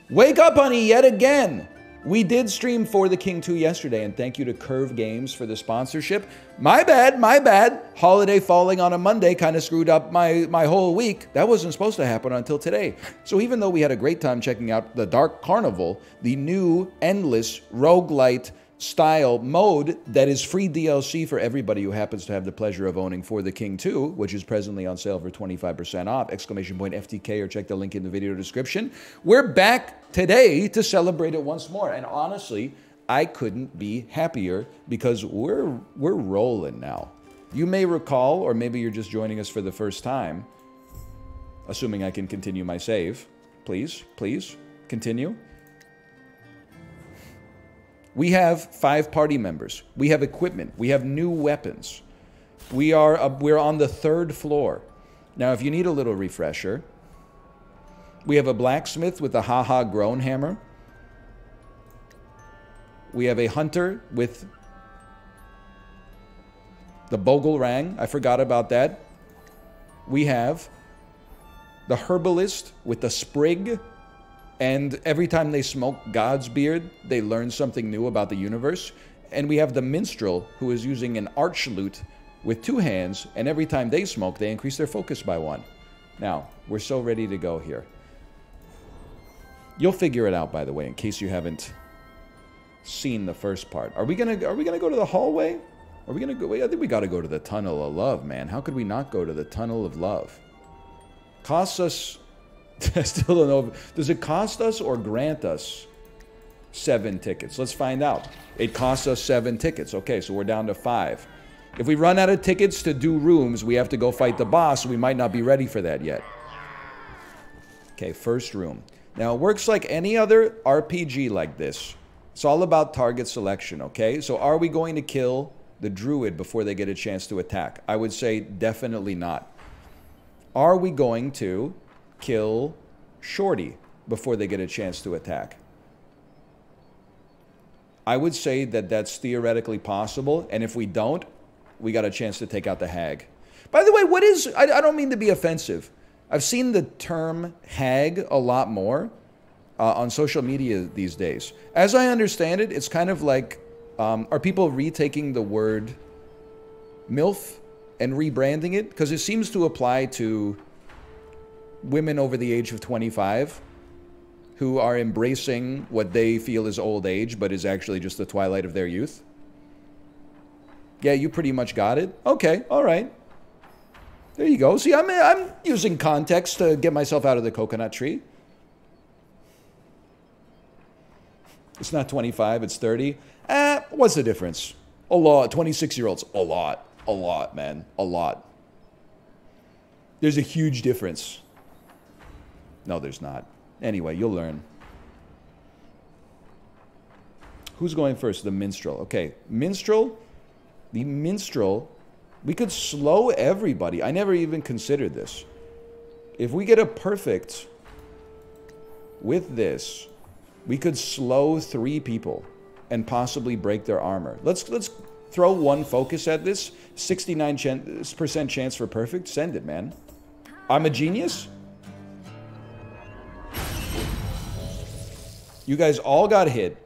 Wake up, honey, yet again. We did stream For the King 2 yesterday, and thank you to Curve Games for the sponsorship. My bad, my bad. Holiday falling on a Monday kind of screwed up my whole week. That wasn't supposed to happen until today. So even though we had a great time checking out the Dark Carnival, the new endless roguelite style mode that is free DLC for everybody who happens to have the pleasure of owning For the King 2, which is presently on sale for 25% off, !FTK, or check the link in the video description. We're back today to celebrate it once more, and honestly, I couldn't be happier because we're rolling now. You may recall, or maybe you're just joining us for the first time, assuming I can continue my save. Please, continue. We have 5 party members. We have equipment. We have new weapons. We're on the 3rd floor. Now, if you need a little refresher, we have a blacksmith with a haha groan hammer. We have a hunter with the Bogelrang. I forgot about that. We have the herbalist with the sprig. And every time they smoke God's beard, they learn something new about the universe. And we have the minstrel, who is using an arch lute with 2 hands, and every time they smoke, they increase their focus by 1. Now, we're so ready to go here. You'll figure it out, by the way, in case you haven't seen the first part. Are we gonna go to the hallway? Are we gonna go? I think we gotta go to the Tunnel of Love, man. How could we not go to the Tunnel of Love? Costs us... I still don't know. Does it cost us or grant us 7 tickets? Let's find out. It costs us 7 tickets. Okay, so we're down to 5. If we run out of tickets to do rooms, we have to go fight the boss, so we might not be ready for that yet. Okay, first room. Now, it works like any other RPG like this. It's all about target selection, okay? So are we going to kill the druid before they get a chance to attack? I would say definitely not. Are we going to kill Shorty before they get a chance to attack? I would say that that's theoretically possible, and if we don't, we got a chance to take out the hag. By the way, what is... I don't mean to be offensive. I've seen the term hag a lot more on social media these days. As I understand it, it's kind of like... are people retaking the word MILF and rebranding it? Because it seems to apply to women over the age of 25 who are embracing what they feel is old age, but is actually just the twilight of their youth. Yeah, you pretty much got it. Okay, all right. There you go. See, I'm using context to get myself out of the coconut tree. It's not 25, it's 30. What's the difference? A lot. 26-year-olds, a lot. A lot, man. A lot. There's a huge difference. No, there's not. Anyway, you'll learn. Who's going first? The minstrel. Okay, minstrel. The minstrel. We could slow everybody. I never even considered this. If we get a perfect with this, we could slow 3 people and possibly break their armor. Let's throw 1 focus at this. 69% chance for perfect. Send it, man. I'm a genius. You guys all got hit.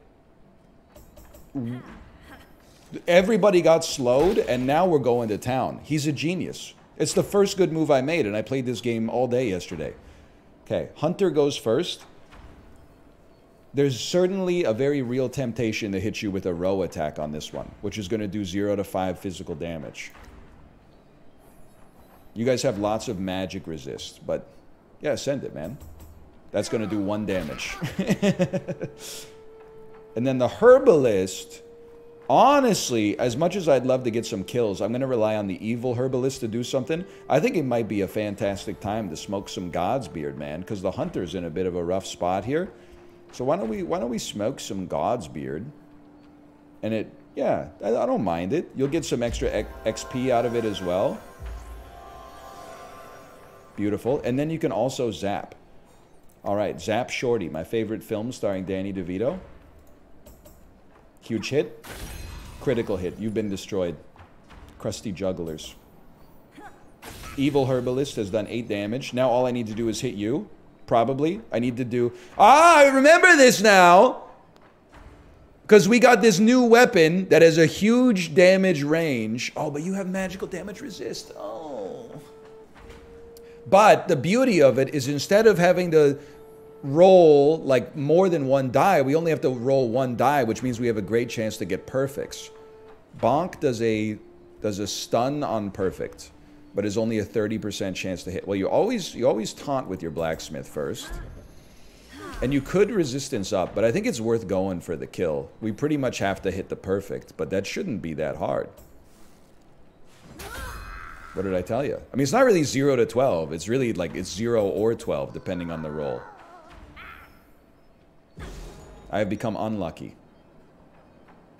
Everybody got slowed, and now we're going to town. He's a genius. It's the first good move I made, and I played this game all day yesterday. Okay, Hunter goes first. There's certainly a very real temptation to hit you with a row attack on this one, which is going to do 0 to 5 physical damage. You guys have lots of magic resist, but yeah, send it, man. That's going to do 1 damage. And then the herbalist, honestly, as much as I'd love to get some kills, I'm going to rely on the evil herbalist to do something. I think it might be a fantastic time to smoke some God's beard, man, because the hunter's in a bit of a rough spot here. So why don't we smoke some God's beard? And it, yeah, I don't mind it. You'll get some extra XP out of it as well. Beautiful. And then you can also zap. All right, Zap Shorty, my favorite film starring Danny DeVito. Huge hit. Critical hit. You've been destroyed. Crusty jugglers. Evil Herbalist has done 8 damage. Now all I need to do is hit you. probably. I need to do... Ah, I remember this now! Because we got this new weapon that has a huge damage range. Oh, but you have magical damage resist. Oh. But the beauty of it is instead of having to roll like more than one die, we only have to roll one die, which means we have a great chance to get perfects. Bonk does a stun on perfect, but is only a 30% chance to hit. Well, you always taunt with your blacksmith first. And you could resistance up, but I think it's worth going for the kill. We pretty much have to hit the perfect, but that shouldn't be that hard. What did I tell you? I mean, it's not really 0 to 12. It's really like it's 0 or 12, depending on the roll. I have become unlucky.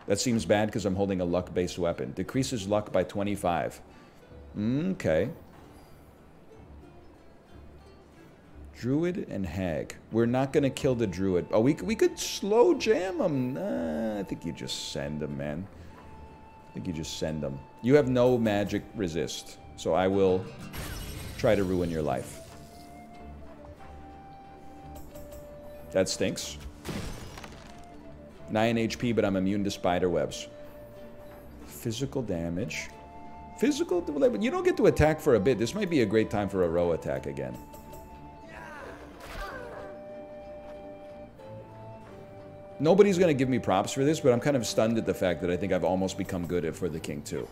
That seems bad because I'm holding a luck-based weapon. Decreases luck by 25. Okay. Druid and Hag. We're not going to kill the Druid. Oh, we could slow jam them. I think you just send them, man. I think you just send them. You have no magic resist, so I will try to ruin your life. That stinks. 9 HP, but I'm immune to spider webs. Physical damage. Physical... You don't get to attack for a bit. This might be a great time for a row attack again. Nobody's going to give me props for this, but I'm kind of stunned at the fact that I think I've almost become good at For the King too.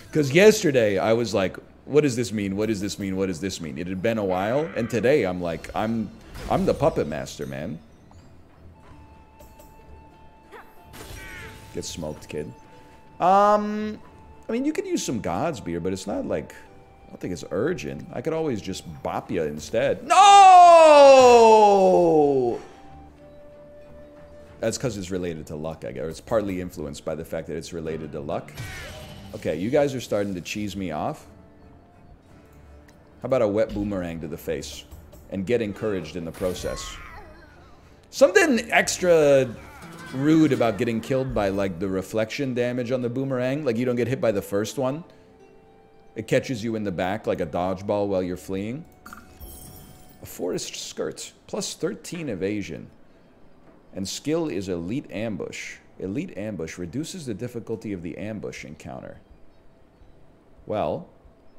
Because yesterday, I was like, what does this mean? What does this mean? What does this mean? It had been a while, and today I'm like, I'm the puppet master, man. Get smoked, kid. I mean, you could use some God's Beer, but it's not like... I don't think it's urgent. I could always just bop you instead. No! That's because it's related to luck, I guess. Or it's partly influenced by the fact that it's related to luck. Okay, you guys are starting to cheese me off. How about a wet boomerang to the face? And get encouraged in the process. Something extra rude about getting killed by, like, the reflection damage on the boomerang. Like, you don't get hit by the first one. It catches you in the back like a dodgeball while you're fleeing. A forest skirt. Plus 13 evasion. And skill is Elite Ambush. Elite Ambush reduces the difficulty of the ambush encounter. Well,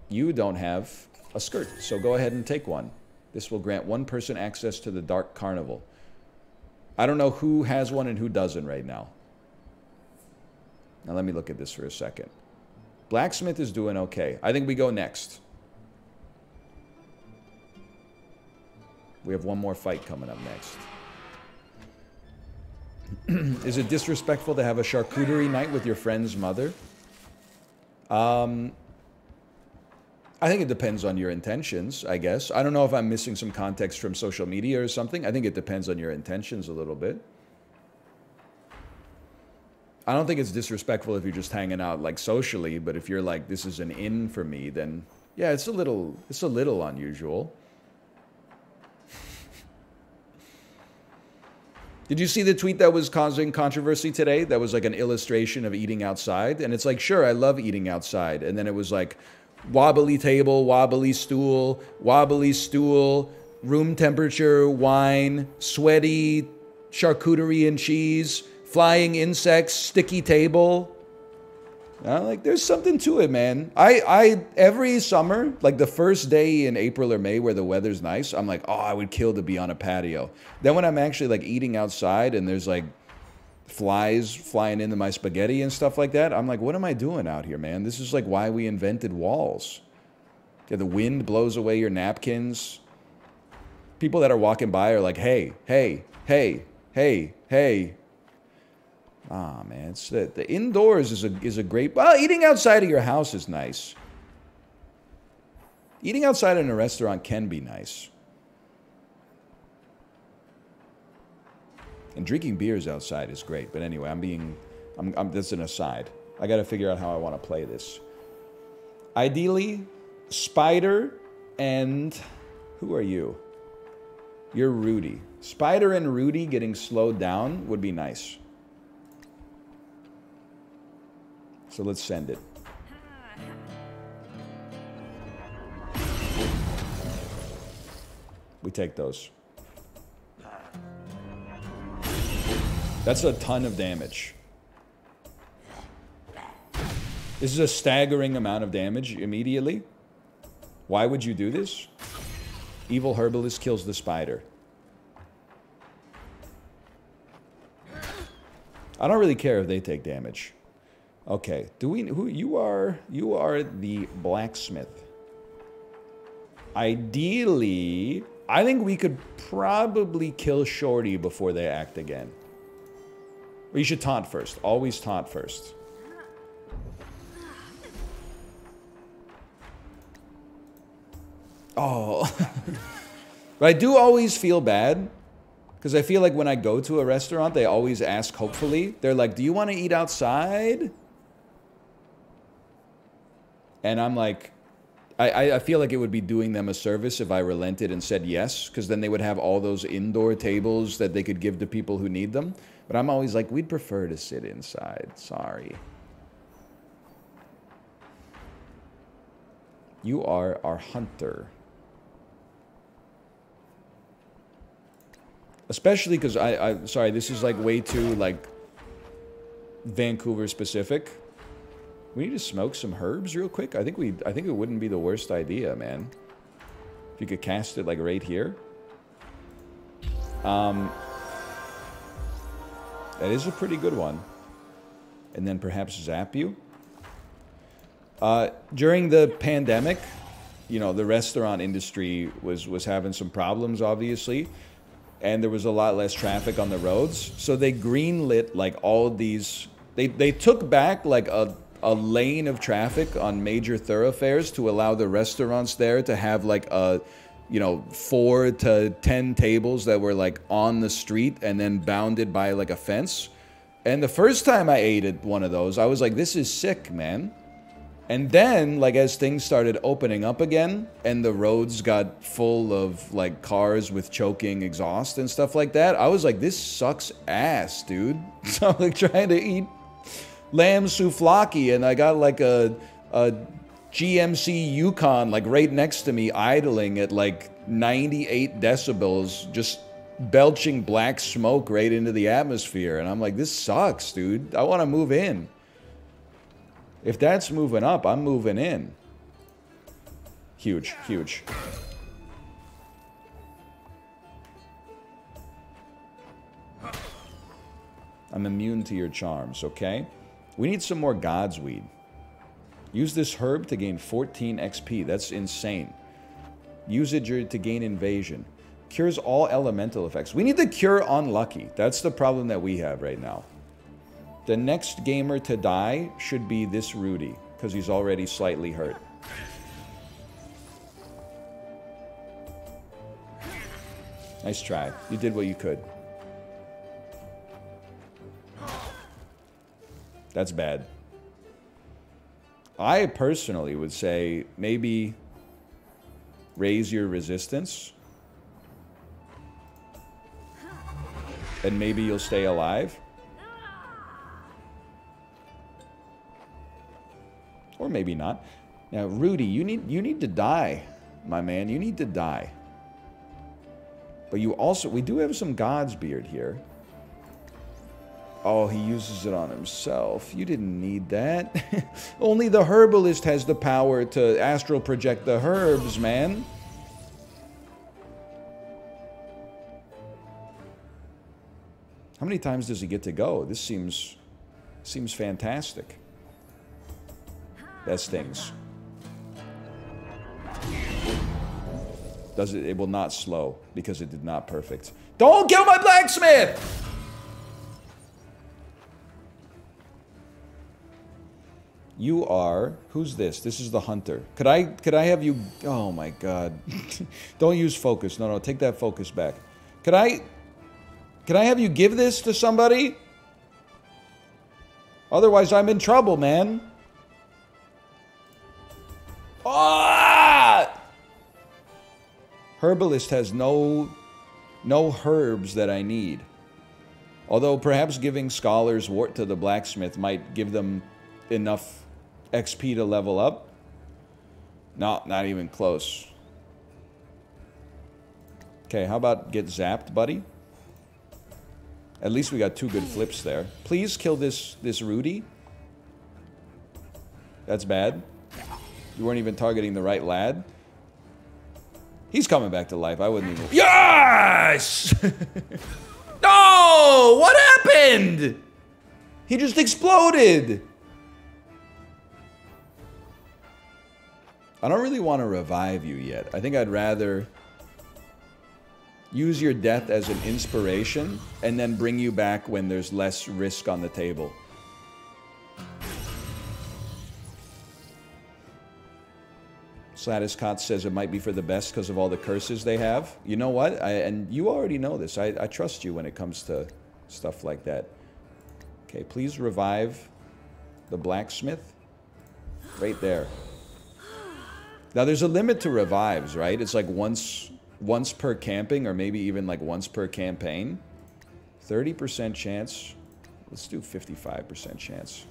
you don't have a skirt, so go ahead and take one. This will grant one person access to the Dark Carnival. I don't know who has one and who doesn't right now. Now let me look at this for a second. Blacksmith is doing okay. I think we go next. We have one more fight coming up next. Is it disrespectful to have a charcuterie night with your friend's mother? I think it depends on your intentions, I guess. I don't know if I'm missing some context from social media or something. I think it depends on your intentions a little bit. I don't think it's disrespectful if you're just hanging out, like, socially, but if you're like, this is an in for me, then, yeah, it's a little unusual. Did you see the tweet that was causing controversy today? That was like an illustration of eating outside. And it's like, sure, I love eating outside. And then it was like, wobbly table, wobbly stool, room temperature, wine, sweaty charcuterie and cheese, flying insects, sticky table. Like, there's something to it, man. I every summer, like the first day in April or May where the weather's nice, I'm like, oh, I would kill to be on a patio. Then when I'm actually like eating outside and there's like flies flying into my spaghetti and stuff like that, I'm like, what am I doing out here, man? This is like why we invented walls. Yeah, the wind blows away your napkins. People that are walking by are like, hey, hey, hey, hey, hey. Ah, man, it's the indoors is a great... Well, eating outside of your house is nice. Eating outside in a restaurant can be nice. And drinking beers outside is great. But anyway, that's an aside. I got to figure out how I want to play this. Ideally, Spider and... Who are you? You're Rudy. Spider and Rudy getting slowed down would be nice. So let's send it. We take those. That's a ton of damage. This is a staggering amount of damage immediately. Why would you do this? Evil Herbalist kills the spider. I don't really care if they take damage. Okay, do we... Who you are? You are the blacksmith. Ideally, I think we could probably kill Shorty before they act again. Or you should taunt first. Always taunt first. Oh. But I do always feel bad. Because I feel like when I go to a restaurant, they always ask, hopefully. They're like, do you want to eat outside? And I'm like... I feel like it would be doing them a service if I relented and said yes. Because then they would have all those indoor tables that they could give to people who need them. But I'm always like, we'd prefer to sit inside. Sorry. You are our hunter. Especially because sorry, this is like way too like Vancouver specific. We need to smoke some herbs real quick. I think it wouldn't be the worst idea, man. If you could cast it like right here. That is a pretty good one. And then perhaps zap you. During the pandemic, you know, the restaurant industry was having some problems, obviously. And there was a lot less traffic on the roads. So they greenlit like all of these... They took back like a lane of traffic on major thoroughfares to allow the restaurants there to have like a, you know, 4 to 10 tables that were like on the street and then bounded by like a fence. And the first time I ate at one of those, I was like, this is sick, man. And then, like, as things started opening up again and the roads got full of like cars with choking exhaust and stuff like that, I was like, this sucks ass, dude. So I'm like trying to eat lamb souvlaki, and I got like a GMC Yukon like right next to me idling at like 98 decibels, just belching black smoke right into the atmosphere. And I'm like, this sucks, dude. I want to move in. If that's moving up, I'm moving in. Huge, huge. I'm immune to your charms, okay? We need some more God's Weed. Use this herb to gain 14 XP. That's insane. Use it to gain invasion. Cures all elemental effects. We need to cure unlucky. That's the problem that we have right now. The next gamer to die should be this Rudy, because he's already slightly hurt. Nice try. You did what you could. That's bad. I personally would say maybe raise your resistance. And maybe you'll stay alive. Or maybe not. Now, Rudy, you need to die, my man. You need to die. But you also... We do have some God's Beard here. Oh, he uses it on himself. You didn't need that. Only the herbalist has the power to astral project the herbs, man. How many times does he get to go? This seems fantastic. That stings. Does it? It will not slow because it did not perfect. Don't kill my blacksmith! You are... Who's this? This is the hunter. Could I have you... Oh my god. Don't use focus. No, take that focus back. Could I have you give this to somebody? Otherwise, I'm in trouble, man. Ah! Herbalist has no herbs that I need. Although perhaps giving Scholar's Wort to the blacksmith might give them enough XP to level up. No, not even close. Okay, how about get zapped, buddy? At least we got 2 good flips there. Please kill this Rudy. That's bad. You weren't even targeting the right lad. He's coming back to life. I wouldn't even... Yes! No! What happened? He just exploded. I don't really want to revive you yet. I think I'd rather use your death as an inspiration and then bring you back when there's less risk on the table. Slattiscott says it might be for the best because of all the curses they have. You know what? And you already know this. I trust you when it comes to stuff like that. Okay, please revive the blacksmith. Right there. Now, there's a limit to revives, right? It's like once per camping, or maybe even like once per campaign. 30% chance. Let's do 55% chance.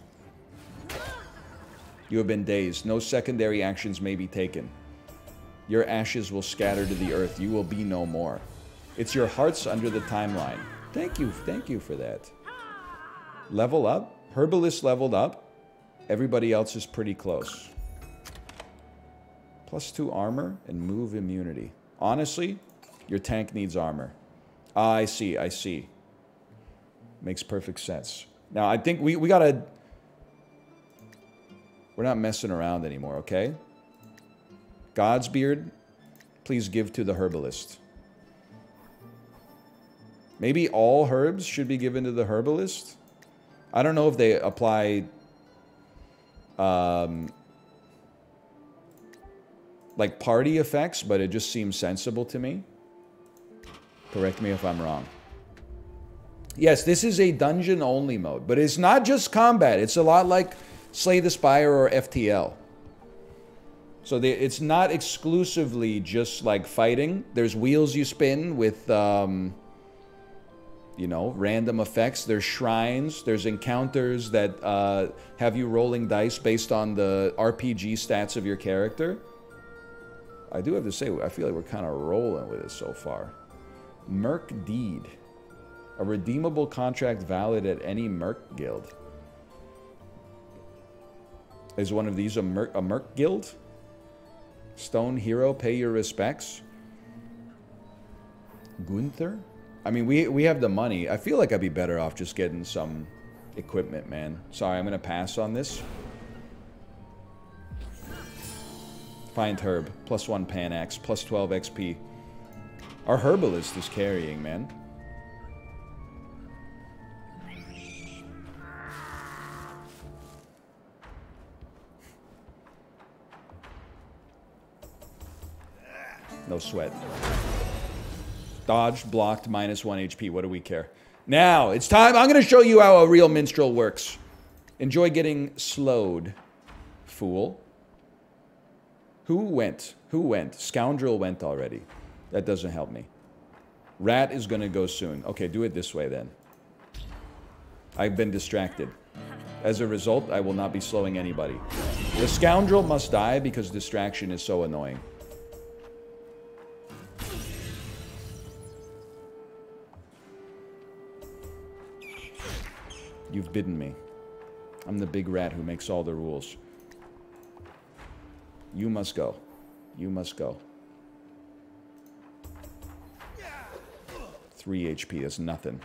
You have been dazed. No secondary actions may be taken. Your ashes will scatter to the earth. You will be no more. It's your hearts under the timeline. Thank you for that. Level up. Herbalist leveled up. Everybody else is pretty close. +2 armor and move immunity. Honestly, your tank needs armor. Ah, I see. Makes perfect sense. Now, I think we gotta... We're not messing around anymore, okay? Godsbeard, please give to the herbalist. Maybe all herbs should be given to the herbalist? I don't know if they apply... like party effects, but it just seems sensible to me. Correct me if I'm wrong. Yes, this is a dungeon-only mode, but it's not just combat. It's a lot like Slay the Spire or FTL. So it's not exclusively just like fighting. There's wheels you spin with, you know, random effects. There's shrines. There's encounters that have you rolling dice based on the RPG stats of your character. I do have to say, I feel like we're kind of rolling with it so far. Merc Deed. A redeemable contract valid at any Merc Guild. Is one of these a Merc Guild? Stone Hero, pay your respects. Gunther? I mean, we have the money. I feel like I'd be better off just getting some equipment, man. Sorry, I'm going to pass on this. Find herb. +1 panax. +12 XP. Our herbalist is carrying, man. No sweat. Dodged, blocked, -1 HP. What do we care? Now, it's time. I'm going to show you how a real minstrel works. Enjoy getting slowed, fool. Who went? Who went? Scoundrel went already. That doesn't help me. Rat is going to go soon. Okay, do it this way then. I've been distracted. As a result, I will not be slowing anybody. The scoundrel must die because distraction is so annoying. You've bidden me. I'm the big rat who makes all the rules. You must go. You must go. 3 HP is nothing.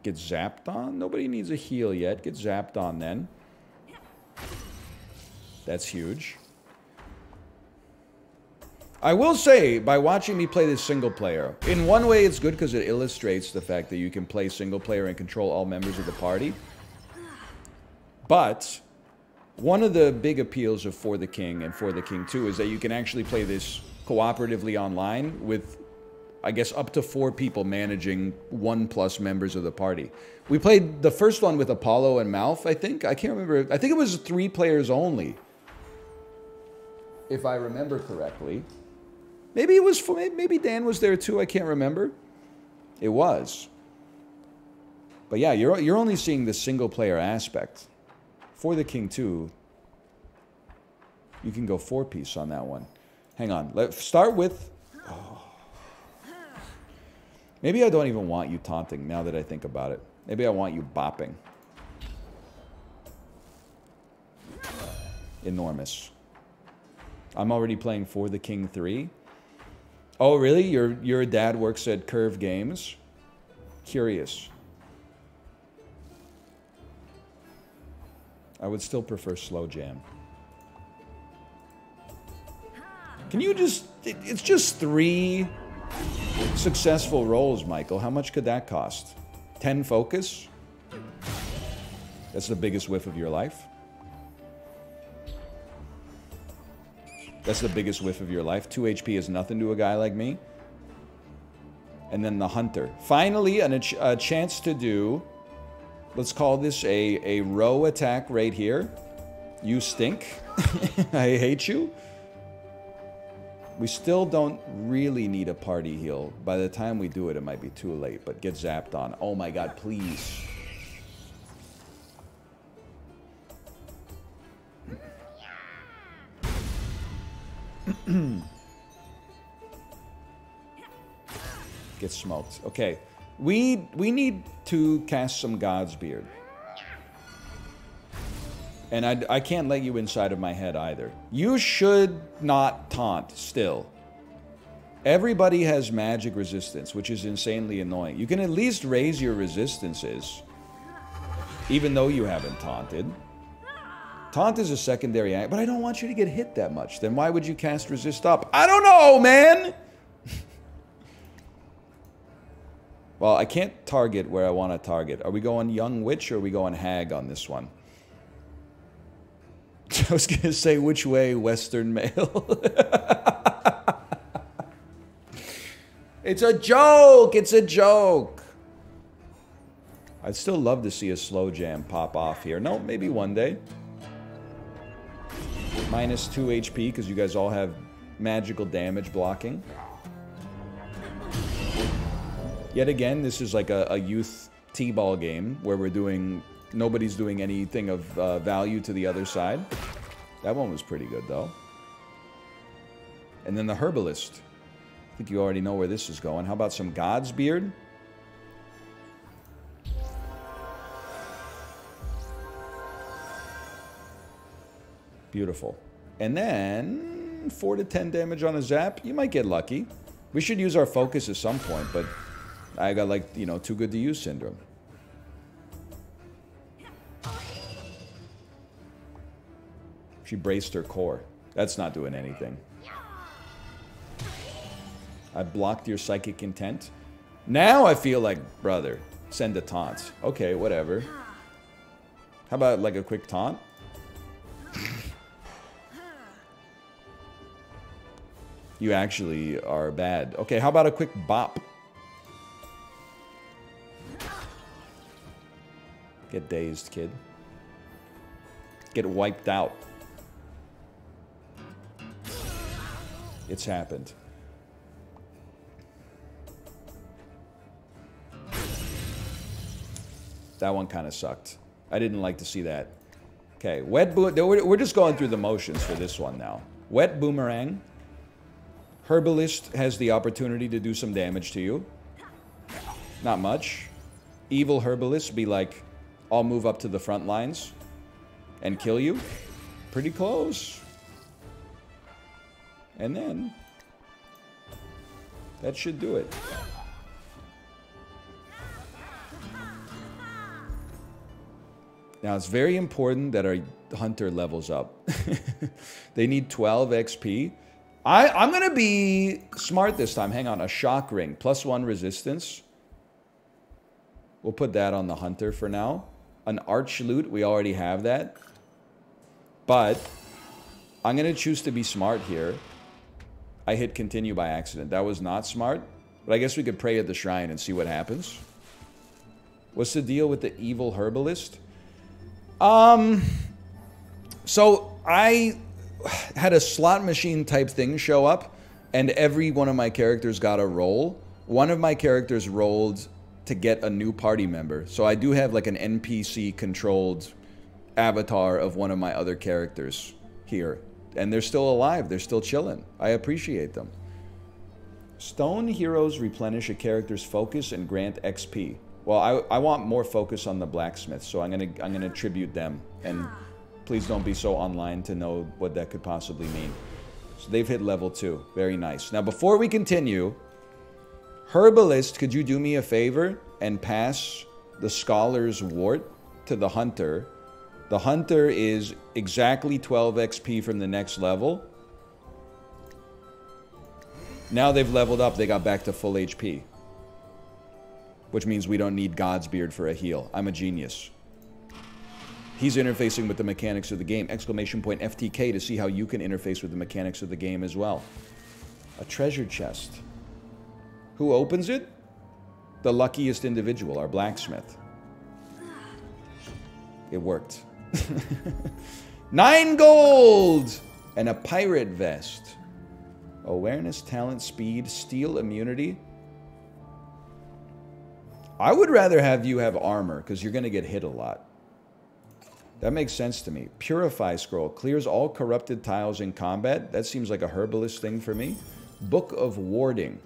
Get zapped on? Nobody needs a heal yet. Get zapped on then. That's huge. I will say, by watching me play this single player, in one way it's good because it illustrates the fact that you can play single player and control all members of the party. But one of the big appeals of For the King and For the King 2 is that you can actually play this cooperatively online with, I guess, up to 4 people managing 1+ members of the party. We played the first one with Apollo and Malf, I think. I can't remember. I think it was 3 players only, if I remember correctly. Maybe it was, maybe Dan was there too. I can't remember. It was. But yeah, you're only seeing the single player aspect. For the King 2, you can go 4-piece on that one. Hang on. Let's start with... Oh. Maybe I don't even want you taunting now that I think about it. Maybe I want you bopping. Enormous. I'm already playing For the King 3. Oh, really? Your dad works at Curve Games? Curious. I would still prefer Slow Jam. Can you just... It's just 3 successful rolls, Michael. How much could that cost? 10 focus? That's the biggest whiff of your life? That's the biggest whiff of your life. 2 HP is nothing to a guy like me. And then the Hunter. Finally, a chance to do... Let's call this a row attack right here. You stink. I hate you. We still don't really need a party heal. By the time we do it, it might be too late. But get zapped on. Oh my god, please. Get smoked. Okay. We need to cast some Godsbeard. And I can't let you inside of my head either. You should not taunt still. Everybody has magic resistance, which is insanely annoying. You can at least raise your resistances, even though you haven't taunted. Taunt is a secondary act, but I don't want you to get hit that much. Then why would you cast Resist Up? I don't know, man! Well, I can't target where I want to target. Are we going Young Witch or are we going Hag on this one? I was going to say, which way, Western male? It's a joke! It's a joke! I'd still love to see a Slow Jam pop off here. No, maybe one day. Minus 2 HP because you guys all have magical damage blocking. Yet again, this is like a youth T-ball game where we're doing... Nobody's doing anything of value to the other side. That one was pretty good, though. And then the Herbalist. I think you already know where this is going. How about some Godsbeard? Beautiful. And then 4 to 10 damage on a zap. You might get lucky. We should use our focus at some point, but I got, like, you know, too good to use syndrome. She braced her core. That's not doing anything. I blocked your psychic intent. Now I feel like, brother, send a taunt. Okay, whatever. How about, like, a quick taunt? You actually are bad. Okay, how about a quick bop? Get dazed, kid. Get wiped out. It's happened. That one kind of sucked. I didn't like to see that. Okay, we're just going through the motions for this one now. Wet Boomerang. Herbalist has the opportunity to do some damage to you. Not much. Evil Herbalist be like, I'll move up to the front lines and kill you. Pretty close. And then that should do it. Now, it's very important that our Hunter levels up. They need 12 XP. I'm going to be smart this time. Hang on. A Shock Ring. +1 resistance. We'll put that on the Hunter for now. An Arch Loot. We already have that. But I'm going to choose to be smart here. I hit continue by accident. That was not smart. But I guess we could pray at the shrine and see what happens. What's the deal with the Evil Herbalist? So I had a slot machine type thing show up, and every one of my characters got a roll. One of my characters rolled to get a new party member. So I do have like an NPC controlled avatar of one of my other characters here. And they're still alive. They're still chilling. I appreciate them. Stone heroes replenish a character's focus and grant XP. Well, I want more focus on the blacksmith, so I'm gonna tribute them. And please don't be so online to know what that could possibly mean. So they've hit level 2. Very nice. Now, before we continue, Herbalist, could you do me a favor and pass the Scholar's Wart to the Hunter? The Hunter is exactly 12 XP from the next level. Now they've leveled up, they got back to full HP. Which means we don't need God's Beard for a heal. I'm a genius. He's interfacing with the mechanics of the game. Exclamation point FTK to see how you can interface with the mechanics of the game as well. A treasure chest. Who opens it? The luckiest individual, our blacksmith. It worked. 9 gold! And a pirate vest. Awareness, talent, speed, steel, immunity. I would rather have you have armor, because you're going to get hit a lot. That makes sense to me. Purify scroll. Clears all corrupted tiles in combat. That seems like a herbalist thing for me. Book of Warding.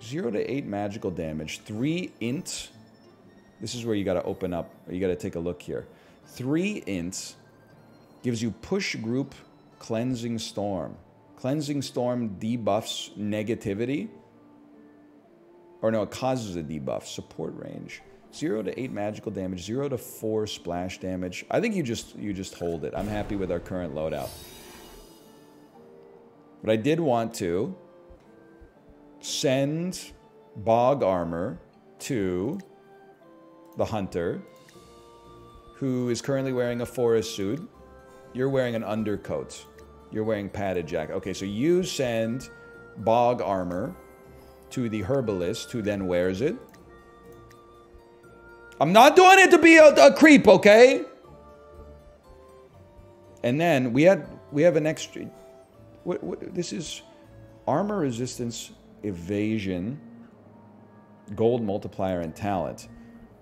0 to 8 magical damage. 3 int. This is where you got to open up. Or you got to take a look here. 3 int. Gives you push group cleansing storm. Cleansing storm debuffs negativity. Or no, it causes a debuff. Support range. 0 to 8 magical damage. 0 to 4 splash damage. I think you just hold it. I'm happy with our current loadout. But I did want to send Bog Armor to the Hunter, who is currently wearing a forest suit. You're wearing an undercoat. You're wearing padded jacket. Okay, so you send Bog Armor to the Herbalist, who then wears it. I'm not doing it to be a creep, okay? And then we have an extra. What this is armor resistance, evasion, gold multiplier, and talent.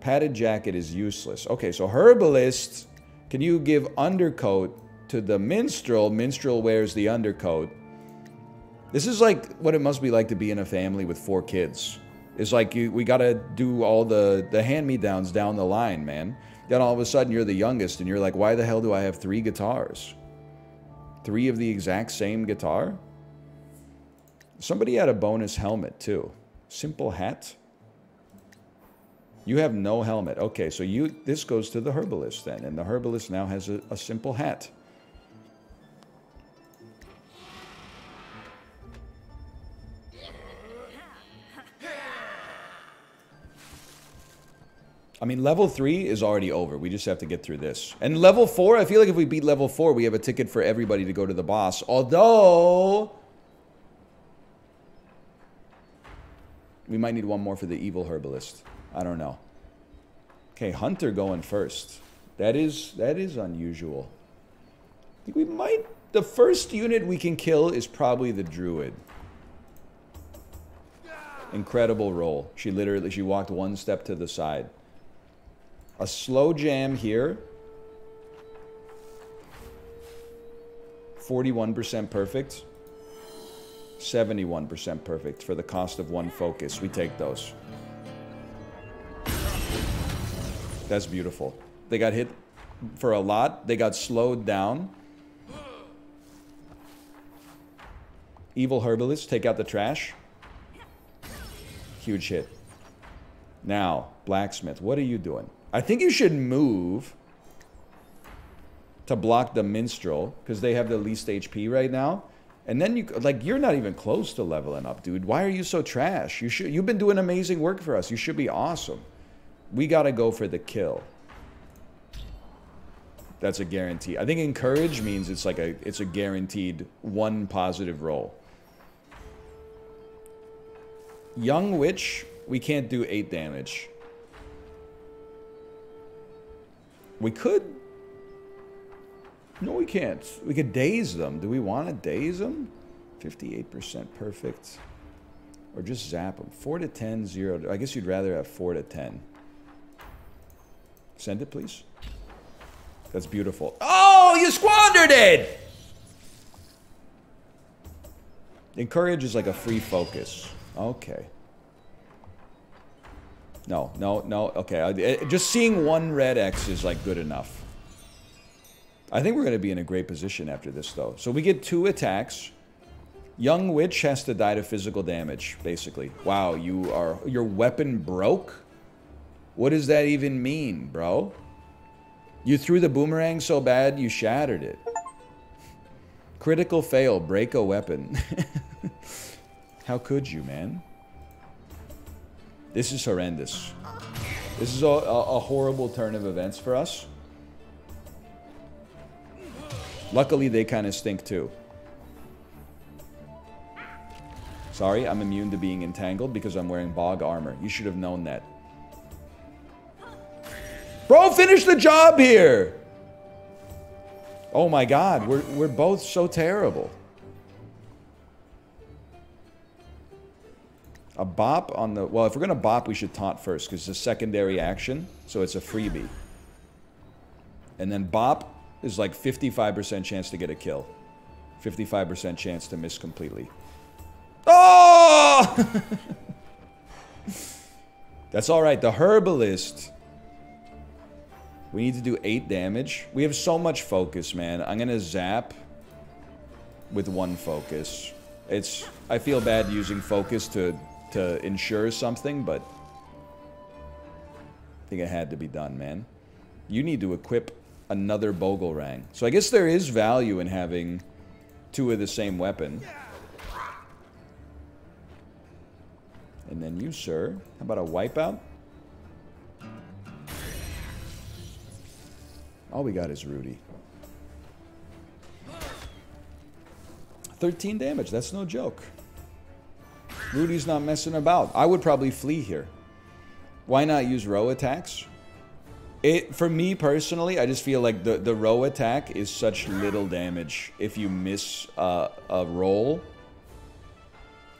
Padded jacket is useless. Okay, so Herbalist, can you give undercoat to the Minstrel? Minstrel wears the undercoat. This is like what it must be like to be in a family with 4 kids. It's like we gotta do all the hand-me-downs down the line, man. Then all of a sudden you're the youngest and you're like, why the hell do I have 3 guitars? 3 of the exact same guitar? Somebody had a bonus helmet too. Simple hat. You have no helmet. Okay, so this goes to the Herbalist then, and the Herbalist now has a simple hat. I mean, level 3 is already over. We just have to get through this. And level 4, I feel like if we beat level 4, we have a ticket for everybody to go to the boss. Although we might need one more for the evil Herbalist. I don't know. Okay, Hunter going first. That is unusual. I think we might... The first unit we can kill is probably the Druid. Incredible roll. She walked 1 step to the side. A slow jam here. 41% perfect. 71% perfect for the cost of 1 focus. We take those. That's beautiful. They got hit for a lot. They got slowed down. Evil Herbalist, take out the trash. Huge hit. Now, Blacksmith, what are you doing? I think you should move to block the Minstrel, because they have the least HP right now. And then you're not even close to leveling up, dude. Why are you so trash? You've been doing amazing work for us. You should be awesome. We gotta go for the kill. That's a guarantee. I think encourage means it's a guaranteed 1 positive roll. Young Witch, we can't do 8 damage. We could... No, we can't. We could daze them. Do we want to daze them? 58% perfect. Or just zap them. 4 to 10, 0 to... I guess you'd rather have 4 to 10. Send it, please. That's beautiful. Oh! No, you squandered it! Encourage is like a free focus. Okay. No. Okay, just seeing one red X is like good enough. I think we're going to be in a great position after this, though. So we get 2 attacks. Young Witch has to die to physical damage, basically. Wow, your weapon broke? What does that even mean, bro? You threw the boomerang so bad, you shattered it. Critical fail, break a weapon. How could you, man? This is horrendous. This is a horrible turn of events for us. Luckily, they kind of stink too. Sorry, I'm immune to being entangled because I'm wearing bog armor. You should have known that. Bro, finish the job here! Oh my god, we're both so terrible. A bop on the... Well, if we're going to bop, we should taunt first, because it's a secondary action, so it's a freebie. And then bop is like 55% chance to get a kill. 55% chance to miss completely. Oh! That's alright. The Herbalist. We need to do 8 damage. We have so much focus, man. I'm going to zap with 1 focus. I feel bad using focus to ensure something, but I think it had to be done, man. You need to equip another Bogolrang. So I guess there is value in having 2 of the same weapon. And then you, sir. How about a wipeout? All we got is Rudy. 13 damage. That's no joke. Rudy's not messing about. I would probably flee here. Why not use row attacks? For me personally, I just feel like the row attack is such little damage if you miss a roll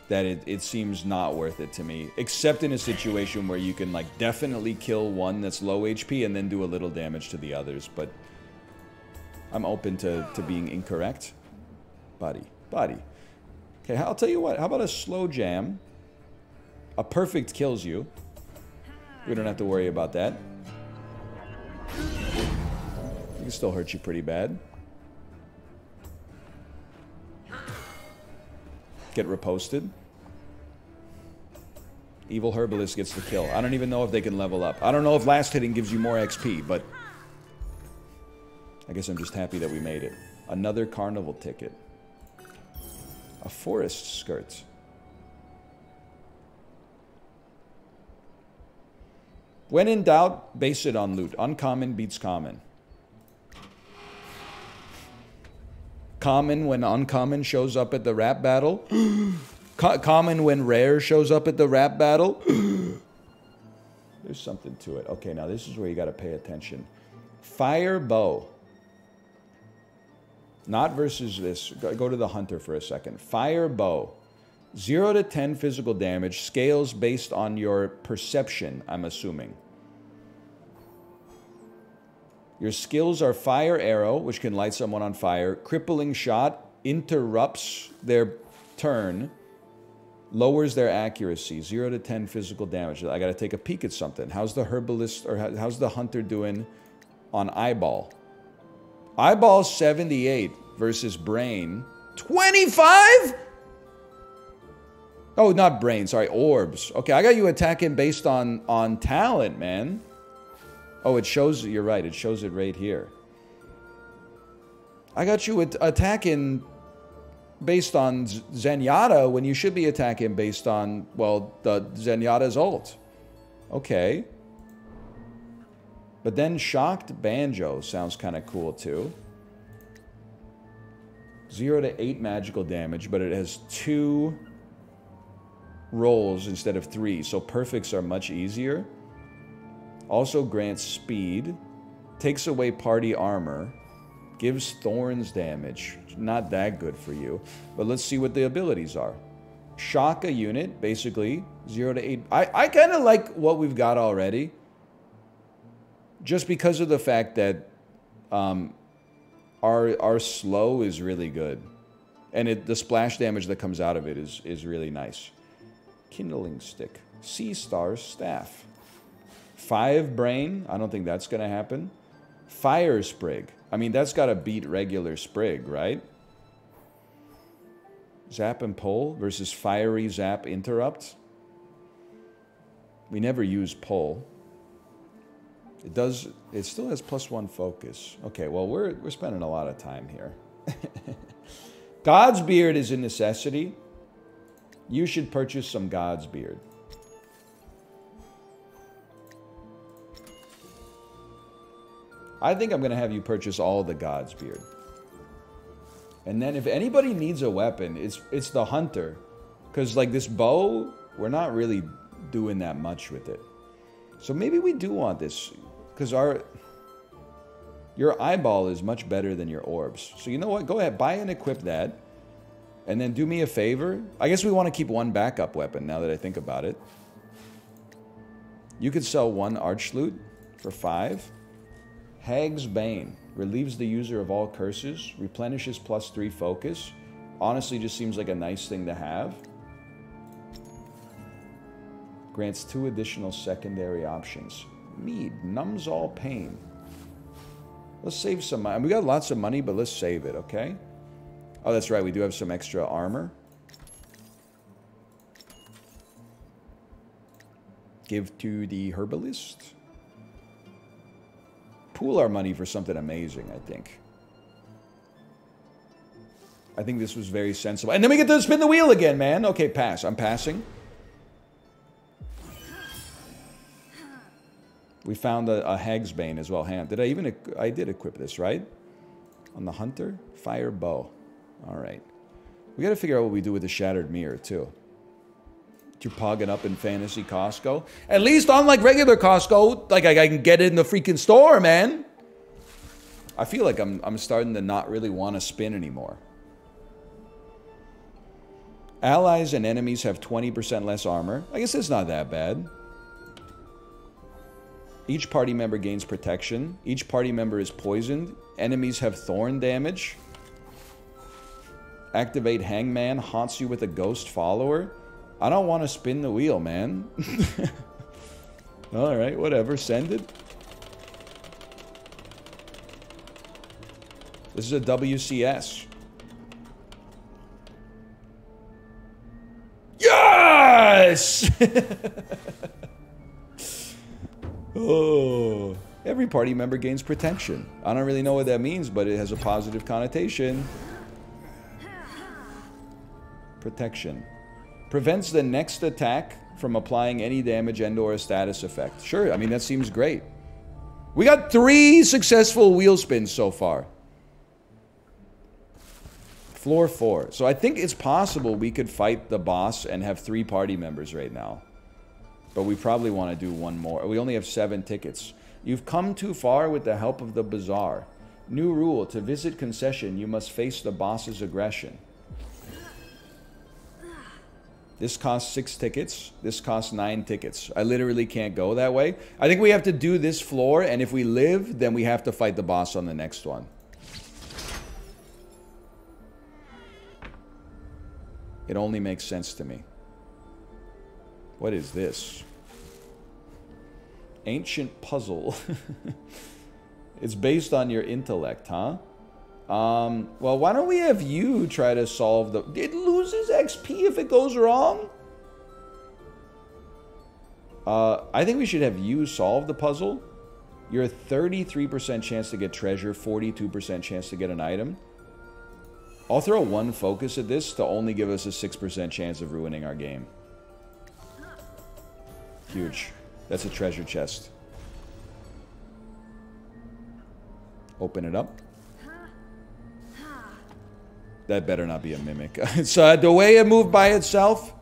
that it seems not worth it to me. Except in a situation where you can like definitely kill one that's low HP and then do a little damage to the others. But I'm open to being incorrect. Body. Okay, I'll tell you what. How about a slow jam? A perfect kills you. We don't have to worry about that. It can still hurt you pretty bad. Get reposted. Evil Herbalist gets the kill. I don't even know if they can level up. I don't know if last hitting gives you more XP, but I guess I'm just happy that we made it. Another carnival ticket. A forest skirt. When in doubt, base it on loot. Uncommon beats common. Common when uncommon shows up at the rap battle. Common when rare shows up at the rap battle. There's something to it. Okay, now this is where you got to pay attention. Fire bow. Not versus this. Go to the hunter for a second. Fire bow. 0 to 10 physical damage. Scales based on your perception, I'm assuming. Your skills are Fire Arrow, which can light someone on fire. Crippling Shot interrupts their turn. Lowers their accuracy. 0 to 10 physical damage. I gotta take a peek at something. How's the herbalist, or how's the hunter doing on eyeball? Eyeball 78 versus brain 25? Oh, not brain, sorry, orbs. Okay, I got you attacking based on talent, man. Oh, it shows, you're right, it shows it right here. I got you attacking based on Zenyatta when you should be attacking based on, well, the Zenyatta's ult. Okay. But then Shocked Banjo sounds kind of cool too. 0 to 8 magical damage, but it has 2 rolls instead of 3, so perfects are much easier. Also grants speed, takes away party armor, gives thorns damage. Not that good for you, but let's see what the abilities are. Shock a unit, basically 0 to 8. I kind of like what we've got already, just because of the fact that our slow is really good. And the splash damage that comes out of it is really nice. Kindling Stick. Sea Star Staff. 5 brain. I don't think that's going to happen. Fire Sprig. I mean, that's got to beat regular Sprig, right? Zap and Pull versus Fiery Zap Interrupt. We never use Pull. It still has +1 focus. Okay, well, we're spending a lot of time here. God's Beard is a necessity. You should purchase some God's Beard. I think I'm going to have you purchase all the God's Beard. And then if anybody needs a weapon, it's the Hunter. Because, like, this bow, we're not really doing that much with it. So maybe we do want this. Because your eyeball is much better than your orbs. So you know what? Go ahead, buy and equip that. And then do me a favor. I guess we want to keep 1 backup weapon now that I think about it. You could sell 1 Archloot for 5. Hag's Bane. Relieves the user of all curses. Replenishes +3 focus. Honestly, just seems like a nice thing to have. Grants 2 additional secondary options. Mead. Numbs all pain. Let's save some money. We got lots of money, but let's save it, okay? Oh, that's right. We do have some extra armor. Give to the herbalist. Pool our money for something amazing, I think. I think this was very sensible. And then we get to spin the wheel again, man. Okay, pass. I'm passing. We found a Hag's Bane as well. Did I did equip this, right? On the Hunter? Fire Bow. All right. We got to figure out what we do with the Shattered Mirror, too. To pog it up in Fantasy Costco. At least unlike regular Costco, like I can get it in the freaking store, man. I feel like I'm starting to not really want to spin anymore. Allies and enemies have 20% less armor. I guess it's not that bad. Each party member gains protection. Each party member is poisoned. Enemies have thorn damage. Activate Hangman. Haunts you with a ghost follower. I don't want to spin the wheel, man. Alright, whatever. Send it. This is a WCS. Yes! Oh. Every party member gains protection. I don't really know what that means, but it has a positive connotation. Protection. Prevents the next attack from applying any damage and or a status effect. Sure, I mean, that seems great. We got 3 successful wheel spins so far. Floor 4. So I think it's possible we could fight the boss and have 3 party members right now. But we probably want to do 1 more. We only have 7 tickets. You've come too far with the help of the Bazaar. New rule. To visit concession, you must face the boss's aggression. This costs 6 tickets. This costs 9 tickets. I literally can't go that way. I think we have to do this floor, and if we live, then we have to fight the boss on the next one. It only makes sense to me. What is this? Ancient puzzle. It's based on your intellect, huh? Well, why don't we have you try to solve the... It loses XP if it goes wrong? I think we should have you solve the puzzle. You're 33% chance to get treasure, 42% chance to get an item. I'll throw 1 focus at this to only give us a 6% chance of ruining our game. Huge. That's a treasure chest. Open it up. That better not be a mimic. So the way it moved by itself.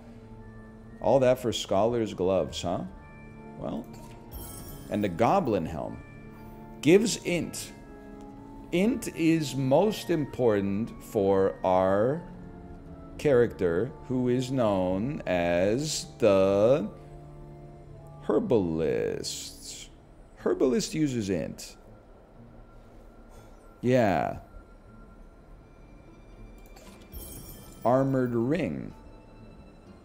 All that for Scholar's Gloves, huh? Well. And the Goblin Helm. Gives int. Int is most important for our character who is known as the Herbalist. Herbalist uses int. Yeah. Armored ring.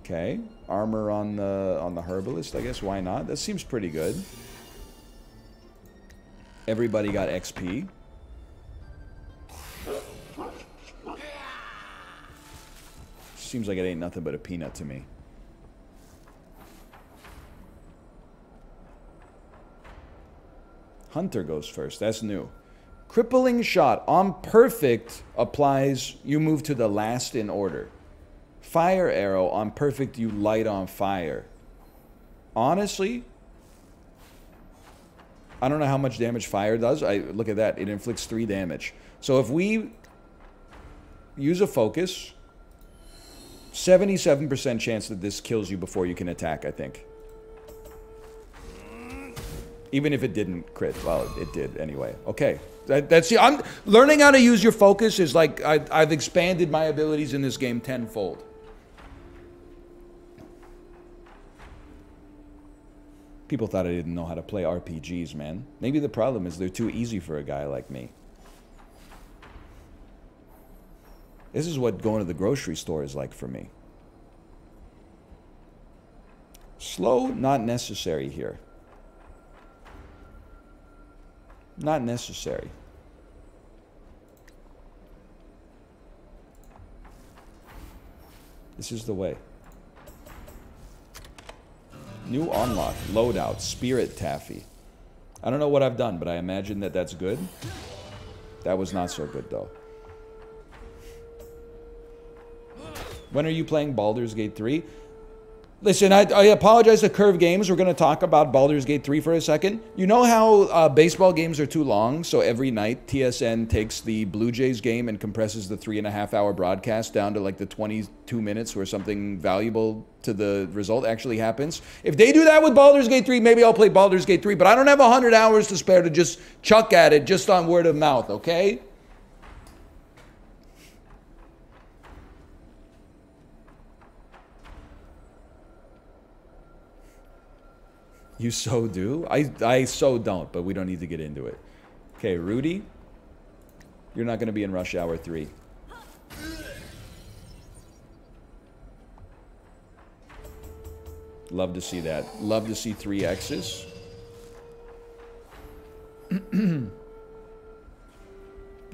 Okay. Armor on the herbalist, I guess. Why not? That seems pretty good. Everybody got XP. Seems like it ain't nothing but a peanut to me. Hunter goes first. That's new. Crippling shot on perfect applies. You move to the last in order. Fire arrow on perfect. You light on fire. Honestly, I don't know how much damage fire does. Look at that. It inflicts 3 damage. So if we use a focus, 77% chance that this kills you before you can attack, I think. Even if it didn't crit. Well, it did anyway. Okay. That's I'm learning how to use your focus is like I've expanded my abilities in this game tenfold. People thought I didn't know how to play RPGs, man. Maybe the problem is they're too easy for a guy like me. This is what going to the grocery store is like for me. Slow, not necessary here. Not necessary. This is the way. New unlock, loadout, spirit taffy. I don't know what I've done, but I imagine that that's good. That was not so good, though. When are you playing Baldur's Gate 3? Listen, I apologize to Curve Games. We're going to talk about Baldur's Gate 3 for a second. You know how baseball games are too long, so every night TSN takes the Blue Jays game and compresses the 3.5-hour broadcast down to like the 22 minutes where something valuable to the result actually happens? If they do that with Baldur's Gate 3, maybe I'll play Baldur's Gate 3, but I don't have 100 hours to spare to just chuck at it just on word of mouth, okay? You so do? I so don't, but we don't need to get into it. Okay, Rudy, you're not going to be in Rush Hour 3. Love to see that. Love to see 3 X's. You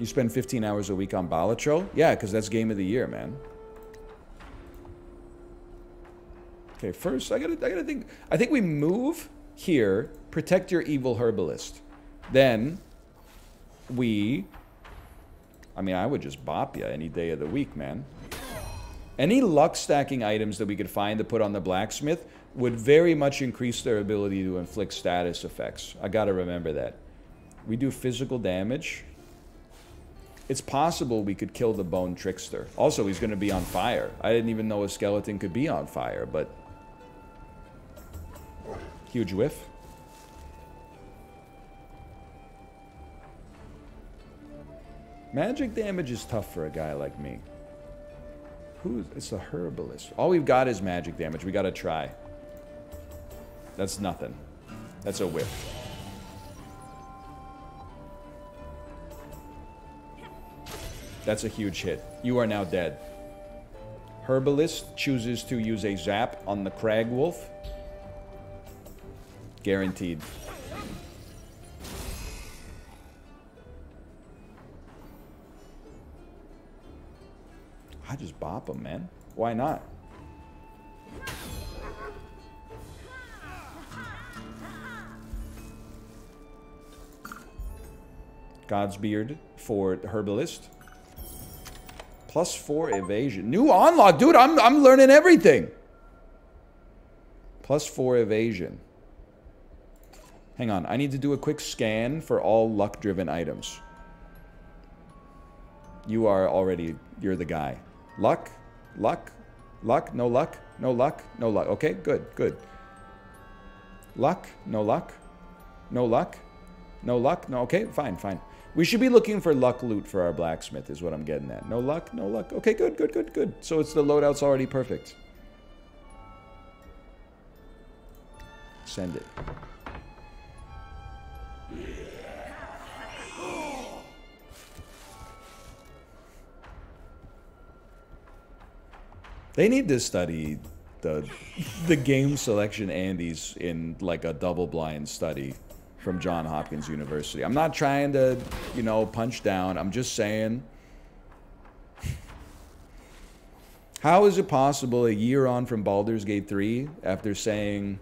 spend 15 hours a week on Balatro? Yeah, because that's game of the year, man. Okay, first, I gotta think. I think we move here, protect your evil herbalist. Then, I mean, I would just bop you any day of the week, man. Any luck stacking items that we could find to put on the blacksmith would very much increase their ability to inflict status effects. I gotta remember that. We do physical damage. It's possible we could kill the Bone Trickster. Also, he's gonna be on fire. I didn't even know a skeleton could be on fire, but... Huge whiff. Magic damage is tough for a guy like me. It's a herbalist. All we've got is magic damage. We gotta try. That's nothing. That's a whiff. That's a huge hit. You are now dead. Herbalist chooses to use a zap on the Crag Wolf. Guaranteed. I just bop him, man. Why not? Godsbeard for Herbalist. +4 evasion. New unlock, dude. I'm learning everything. +4 evasion. Hang on, I need to do a quick scan for all luck-driven items. You're the guy. Luck, luck, luck, no luck, no luck, no luck. Okay, good, good. Luck, no luck, no luck, no luck, no, okay, fine, fine. We should be looking for luck loot for our blacksmith is what I'm getting at. No luck, no luck. Okay, good, good, good, good. So it's the loadout's already perfect. Send it. They need to study the game selection Andes in like a double-blind study from Johns Hopkins University. I'm not trying to, you know, punch down. I'm just saying, how is it possible a year on from Baldur's Gate 3, after saying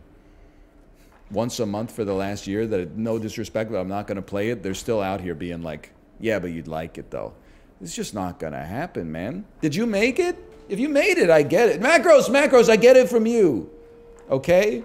once a month for the last year that, no disrespect, but I'm not going to play it, they're still out here being like, yeah, but you'd like it though. It's just not going to happen, man. Did you make it? If you made it, I get it. Macros, I get it from you. Okay?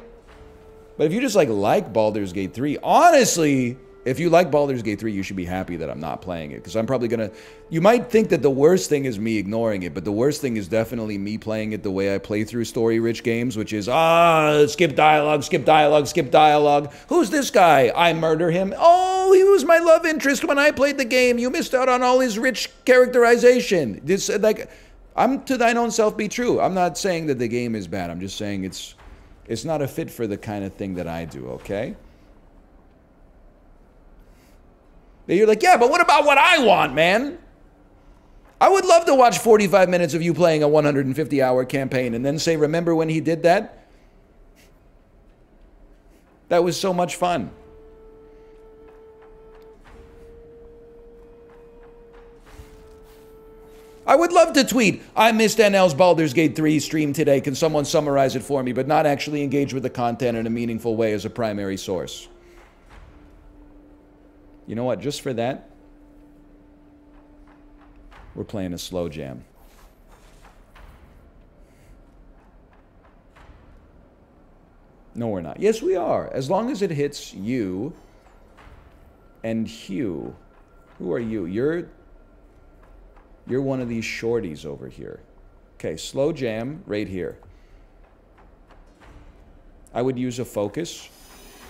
But if you just like Baldur's Gate 3, honestly, if you like Baldur's Gate 3, you should be happy that I'm not playing it. Because I'm probably going to... You might think that the worst thing is me ignoring it, but the worst thing is definitely me playing it the way I play through story-rich games, which is, skip dialogue, skip dialogue, skip dialogue. Who's this guy? I murder him. Oh, he was my love interest when I played the game. You missed out on all his rich characterization. This, like, I'm to thine own self be true. I'm not saying that the game is bad. I'm just saying it's not a fit for the kind of thing that I do, okay? You're like, yeah, but what about what I want, man? I would love to watch 45 minutes of you playing a 150-hour campaign and then say, remember when he did that? That was so much fun. I would love to tweet, I missed NL's Baldur's Gate 3 stream today. Can someone summarize it for me? But not actually engage with the content in a meaningful way as a primary source. You know what? Just for that, we're playing a slow jam. No, we're not. Yes, we are. As long as it hits you and Hugh. Who are you? You're one of these shorties over here. Okay, slow jam right here. I would use a focus.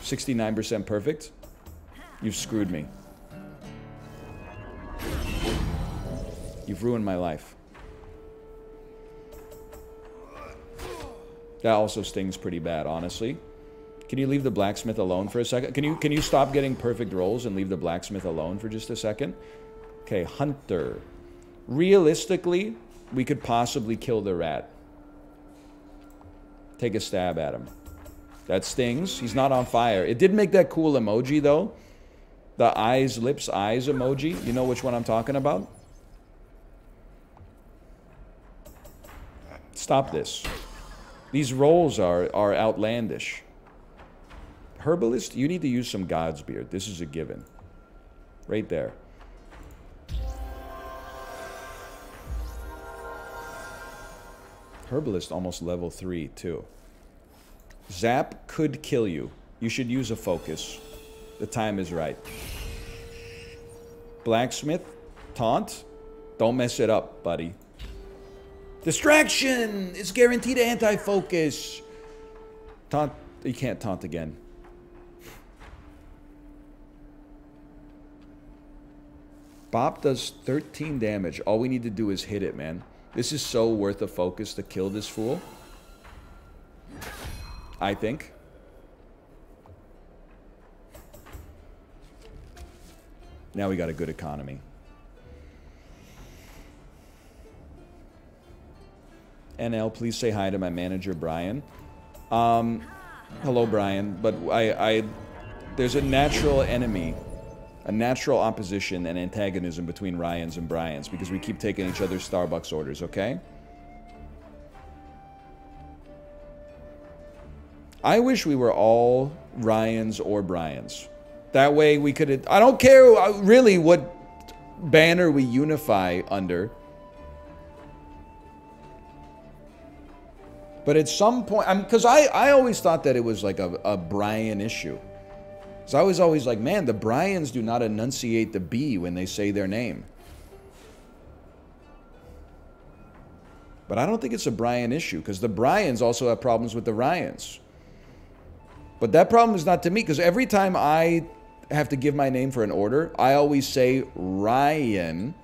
69% perfect. You've screwed me. You've ruined my life. That also stings pretty bad, honestly. Can you leave the blacksmith alone for a second? Can you stop getting perfect rolls and leave the blacksmith alone for just a second? Okay, Hunter. Realistically, we could possibly kill the rat. Take a stab at him. That stings. He's not on fire. It did make that cool emoji, though. The eyes, lips, eyes emoji. You know which one I'm talking about? Stop this. These rolls are outlandish. Herbalist, you need to use some God's Beard. This is a given. Right there. Herbalist almost level 3, too. Zap could kill you. You should use a focus. The time is right. Blacksmith, taunt. Don't mess it up, buddy. Distraction! It's guaranteed anti-focus. Taunt. You can't taunt again. Bop does 13 damage. All we need to do is hit it, man. This is so worth a focus to kill this fool. I think. Now we got a good economy. NL, please say hi to my manager, Brian. Hello, Brian. But there's a natural enemy, a natural opposition and antagonism between Ryans and Bryans because we keep taking each other's Starbucks orders, okay? I wish we were all Ryans or Bryans. That way we could... I don't care really what banner we unify under. But at some point... Because I always thought that it was like a Brian issue. So I was always like, man, the Bryans do not enunciate the B when they say their name. But I don't think it's a Brian issue, because the Bryans also have problems with the Ryans. But that problem is not to me, because every time I have to give my name for an order, I always say Ryan.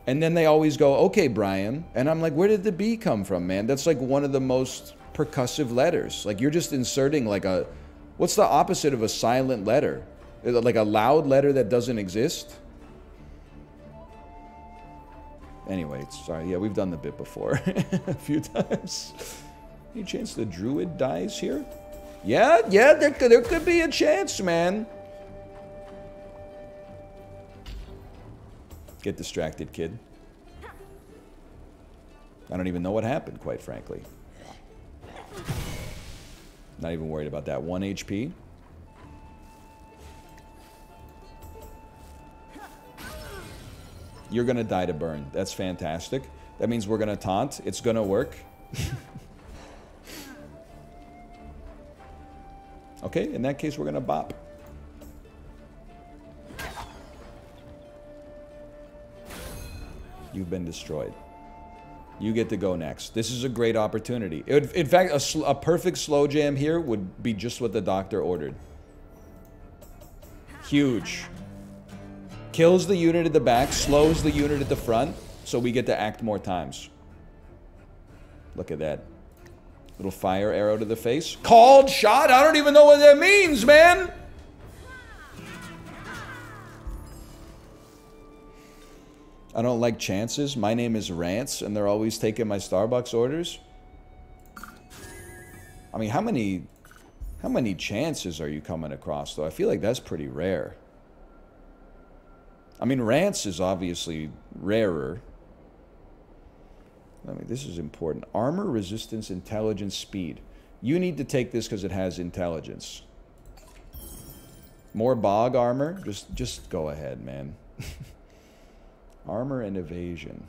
And then they always go, okay, Brian. And I'm like, where did the B come from, man? That's like one of the most percussive letters. Like, you're just inserting like a... What's the opposite of a silent letter? Like a loud letter that doesn't exist? Anyway, sorry. Yeah, we've done the bit before a few times. Any chance the druid dies here? Yeah, there could be a chance, man. Get distracted, kid. I don't even know what happened, quite frankly. Not even worried about that. 1 HP. You're gonna die to burn. That's fantastic. That means we're gonna taunt. It's gonna work. Okay, in that case, we're gonna bop. You've been destroyed. You get to go next. This is a great opportunity. In fact, a perfect slow jam here would be just what the doctor ordered. Huge. Kills the unit at the back, slows the unit at the front, so we get to act more times. Look at that. Little fire arrow to the face. Called shot? I don't even know what that means, man! I don't like chances. My name is Rance, and they're always taking my Starbucks orders. I mean, how many chances are you coming across, though? I feel like that's pretty rare. I mean, Rance is obviously rarer. I mean, this is important. Armor, resistance, intelligence, speed. You need to take this because it has intelligence. More bog armor? Just go ahead, man. Armor and evasion.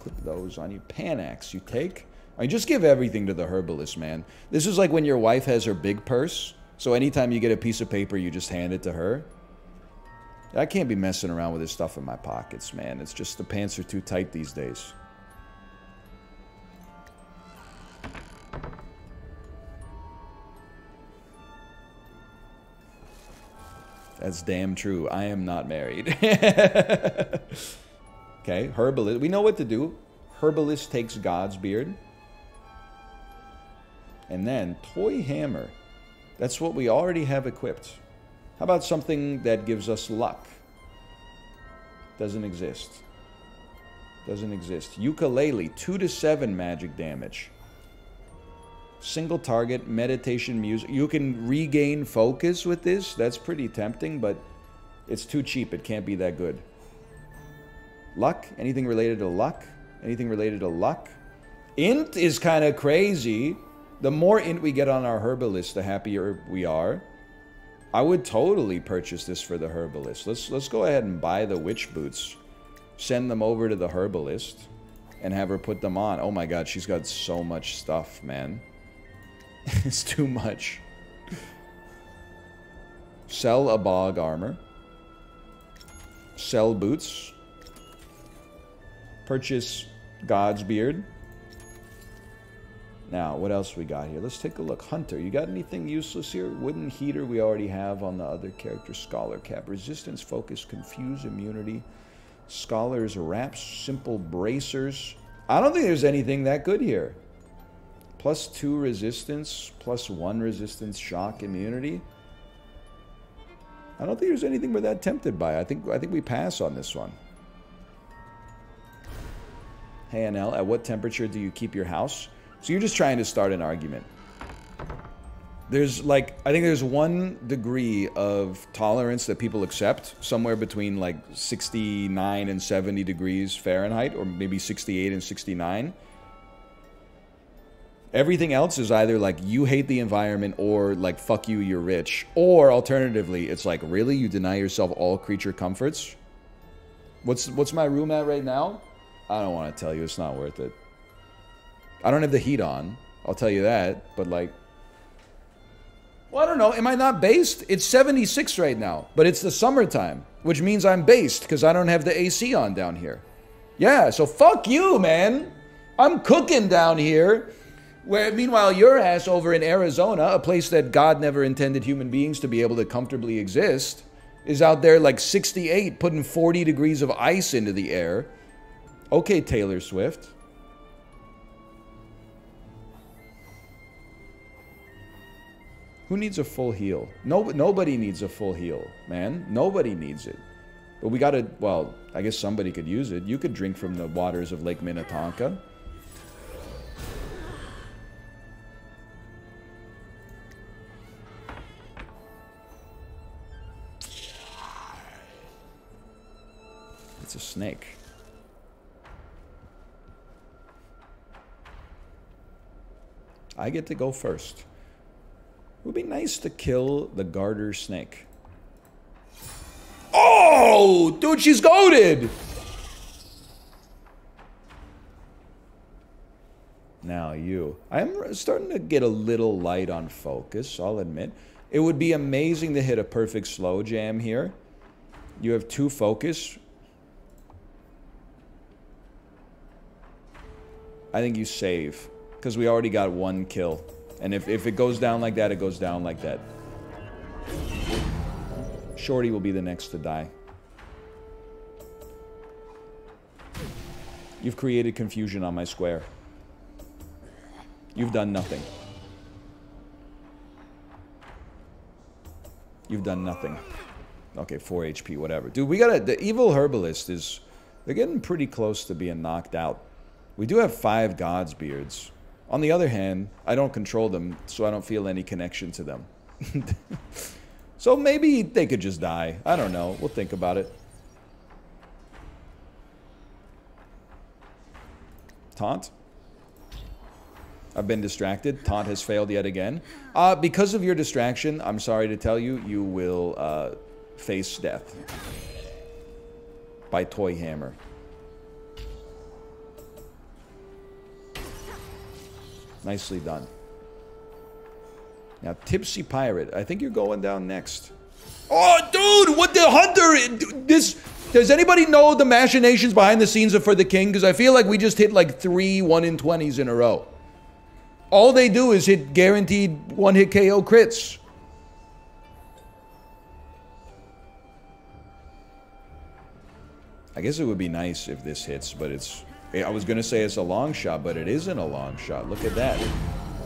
Put those on you. Panax, you take? I mean, just give everything to the herbalist, man. This is like when your wife has her big purse. So anytime you get a piece of paper, you just hand it to her. I can't be messing around with this stuff in my pockets, man. It's just the pants are too tight these days. That's damn true. I am not married. Okay, herbalist. We know what to do. Herbalist takes God's beard. And then toy hammer. That's what we already have equipped. How about something that gives us luck? Doesn't exist. Doesn't exist. Ukulele, 2 to 7 magic damage. Single target, meditation music. You can regain focus with this. That's pretty tempting, but it's too cheap. It can't be that good. Luck? Anything related to luck? Anything related to luck? Int is kind of crazy. The more int we get on our herbalist, the happier we are. I would totally purchase this for the herbalist. Let's go ahead and buy the witch boots. Send them over to the herbalist and have her put them on. Oh my god, she's got so much stuff, man. It's too much. Sell a bog armor. Sell boots. Purchase God's beard. Now, what else we got here? Let's take a look. Hunter, you got anything useless here? Wooden heater we already have on the other character. Scholar cap. Resistance, focus, confuse, immunity. Scholars, wraps, simple bracers. I don't think there's anything that good here. +2 resistance, +1 resistance, shock, immunity. I don't think there's anything we're that tempted by. I think we pass on this one. Hey, NL, at what temperature do you keep your house? So you're just trying to start an argument. There's like, I think there's 1 degree of tolerance that people accept, somewhere between like 69 and 70 degrees Fahrenheit, or maybe 68 and 69. Everything else is either like you hate the environment or like fuck you, you're rich. Or alternatively, it's like, really? You deny yourself all creature comforts? What's my room at right now? I don't want to tell you. It's not worth it. I don't have the heat on. I'll tell you that. But like, well, I don't know. Am I not based? It's 76 right now. But it's the summertime, which means I'm based because I don't have the AC on down here. Yeah, so fuck you, man. I'm cooking down here. Where, meanwhile, your ass over in Arizona, a place that God never intended human beings to be able to comfortably exist, is out there like 68, putting 40 degrees of ice into the air. Okay, Taylor Swift. Who needs a full heal? Nobody needs a full heal, man. Nobody needs it. But we gotta, well, I guess somebody could use it. You could drink from the waters of Lake Minnetonka. It's a snake. I get to go first. It would be nice to kill the garter snake. Oh! Dude, she's goated! Now you. I'm starting to get a little light on focus, I'll admit. It would be amazing to hit a perfect slow jam here. You have 2 focus. I think you save. Because we already got 1 kill. And if it goes down like that, it goes down like that. Shorty will be the next to die. You've created confusion on my square. You've done nothing. You've done nothing. Okay, 4 HP, whatever. Dude, we gotta... The evil herbalist is... They're getting pretty close to being knocked out. We do have 5 God's Beards. On the other hand, I don't control them, so I don't feel any connection to them. So maybe they could just die. I don't know. We'll think about it. Taunt. I've been distracted. Taunt has failed yet again. Because of your distraction, I'm sorry to tell you, you will face death. By Toy Hammer. Nicely done. Now, Tipsy Pirate. I think you're going down next. Oh, dude! What the Hunter? This... Does anybody know the machinations behind the scenes of For the King? Because I feel like we just hit like 3 1-in-20s in a row. All they do is hit guaranteed 1-hit KO crits. I guess it would be nice if this hits, but it's... I was going to say it's a long shot, but it isn't a long shot. Look at that.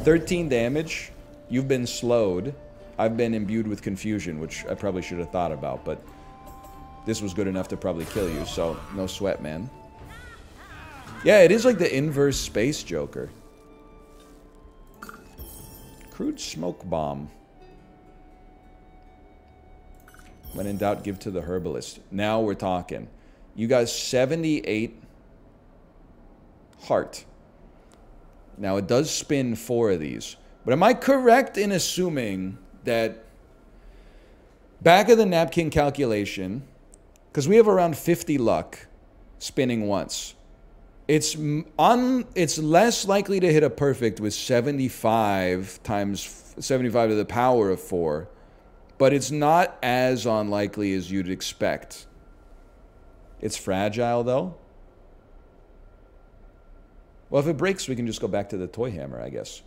13 damage. You've been slowed. I've been imbued with confusion, which I probably should have thought about, but this was good enough to probably kill you, so no sweat, man. Yeah, it is like the inverse Space Joker. Crude Smoke Bomb. When in doubt, give to the Herbalist. Now we're talking. You got 78 heart. Now it does spin 4 of these. But am I correct in assuming that back of the napkin calculation, because we have around 50 luck spinning once, it's less likely to hit a perfect with 75 times 75 to the power of 4, but it's not as unlikely as you'd expect. It's fragile though. Well, if it breaks, we can just go back to the Toy Hammer, I guess.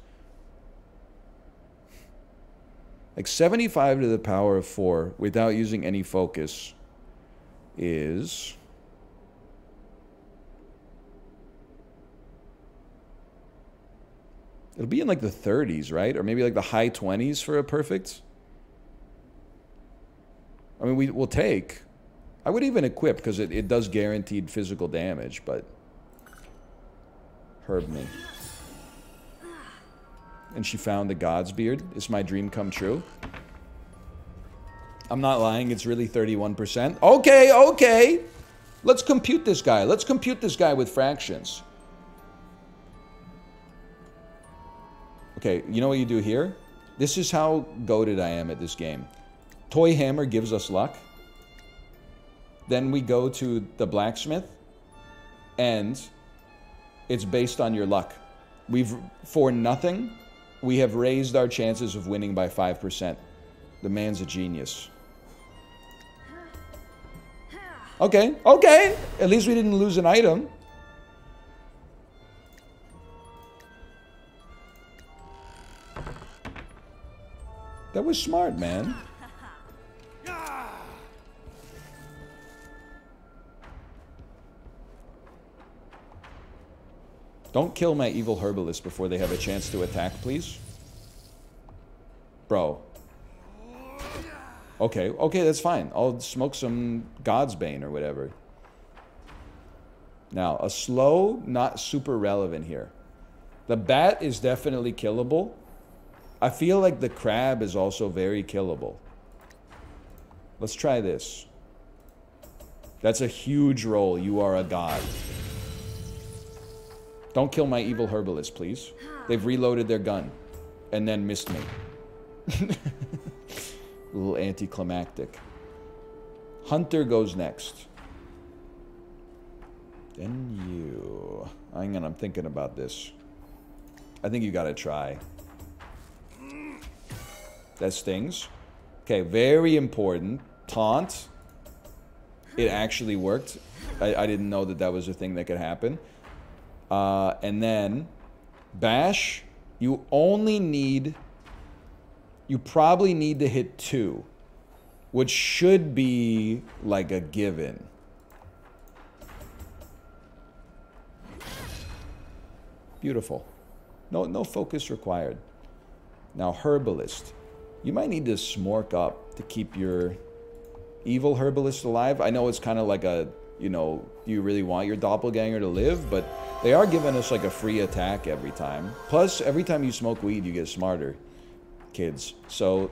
Like 75 to the power of 4 without using any focus is... It'll be in like the 30s, right? Or maybe like the high 20s for a perfect. I mean, we'll take. I would even equip because it does guaranteed physical damage, but... Herb me. And she found the God's Beard. Is my dream come true? I'm not lying, it's really 31%. Okay, okay! Let's compute this guy. Let's compute this guy with fractions. Okay, you know what you do here? This is how goated I am at this game. Toy Hammer gives us luck. Then we go to the blacksmith. And it's based on your luck. For nothing, we have raised our chances of winning by 5%. The man's a genius. Okay, okay! At least we didn't lose an item. That was smart, man. Don't kill my evil herbalist before they have a chance to attack, please. Bro. Okay, okay, that's fine. I'll smoke some God's Bane or whatever. Now, a slow, not super relevant here. The bat is definitely killable. I feel like the crab is also very killable. Let's try this. That's a huge roll. You are a god. Don't kill my evil herbalist, please. They've reloaded their gun and then missed me. A little anticlimactic. Hunter goes next. Then you. Hang on, I'm thinking about this. I think you gotta try. That stings. Okay, very important. Taunt. It actually worked. I didn't know that that was a thing that could happen. And then bash. You only need... You probably need to hit 2, which should be like a given. Beautiful. No focus required. Now, Herbalist. You might need to smork up to keep your evil Herbalist alive. I know it's kind of like a, you know, you really want your doppelganger to live, but they are giving us like a free attack every time. Plus, every time you smoke weed, you get smarter. Kids. So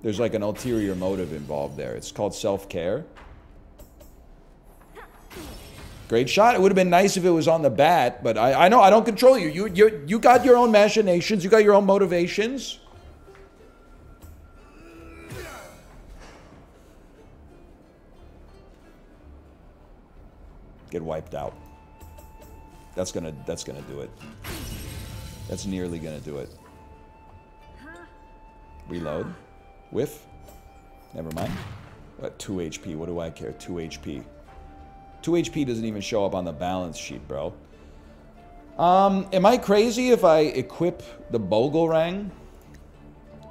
there's like an ulterior motive involved there. It's called self-care. Great shot. It would have been nice if it was on the bat, but I know I don't control you. You got your own machinations. You got your own motivations. Get wiped out. That's gonna do it. That's nearly gonna do it. Reload. Whiff. Never mind. What? 2 HP. What do I care? 2 HP. 2 HP doesn't even show up on the balance sheet, bro. Am I crazy if I equip the Bogelrang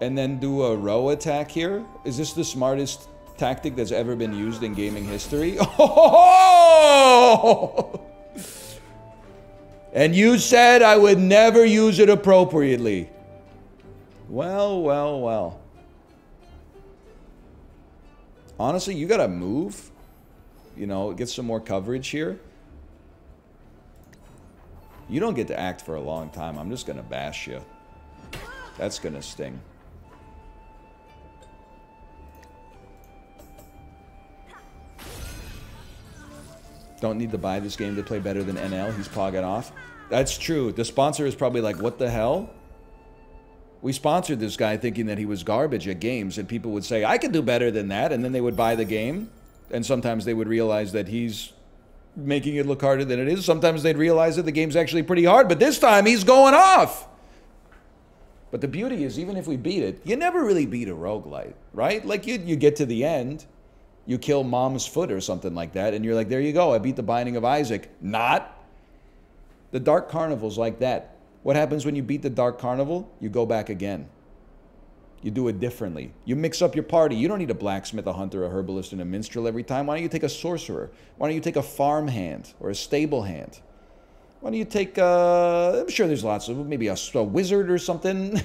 and then do a row attack here? Is this the smartest tactic that's ever been used in gaming history? Oh! And you said I would never use it appropriately. Well, well, well. Honestly, you gotta move. You know, get some more coverage here. You don't get to act for a long time. I'm just gonna bash you. That's gonna sting. Don't need to buy this game to play better than NL. He's pogging off. That's true. The sponsor is probably like, what the hell? We sponsored this guy thinking that he was garbage at games, and people would say, I could do better than that, and then they would buy the game, and sometimes they would realize that he's making it look harder than it is. Sometimes they'd realize that the game's actually pretty hard, but this time he's going off! But the beauty is, even if we beat it, you never really beat a roguelite, right? Like, you get to the end, you kill Mom's foot or something like that, and you're like, there you go, I beat the Binding of Isaac. Not! The Dark Carnival's like that. What happens when you beat the Dark Carnival? You go back again. You do it differently. You mix up your party. You don't need a blacksmith, a hunter, a herbalist, and a minstrel every time. Why don't you take a sorcerer? Why don't you take a farm hand or a stable hand? Why don't you take, I'm sure there's lots of, maybe a wizard or something.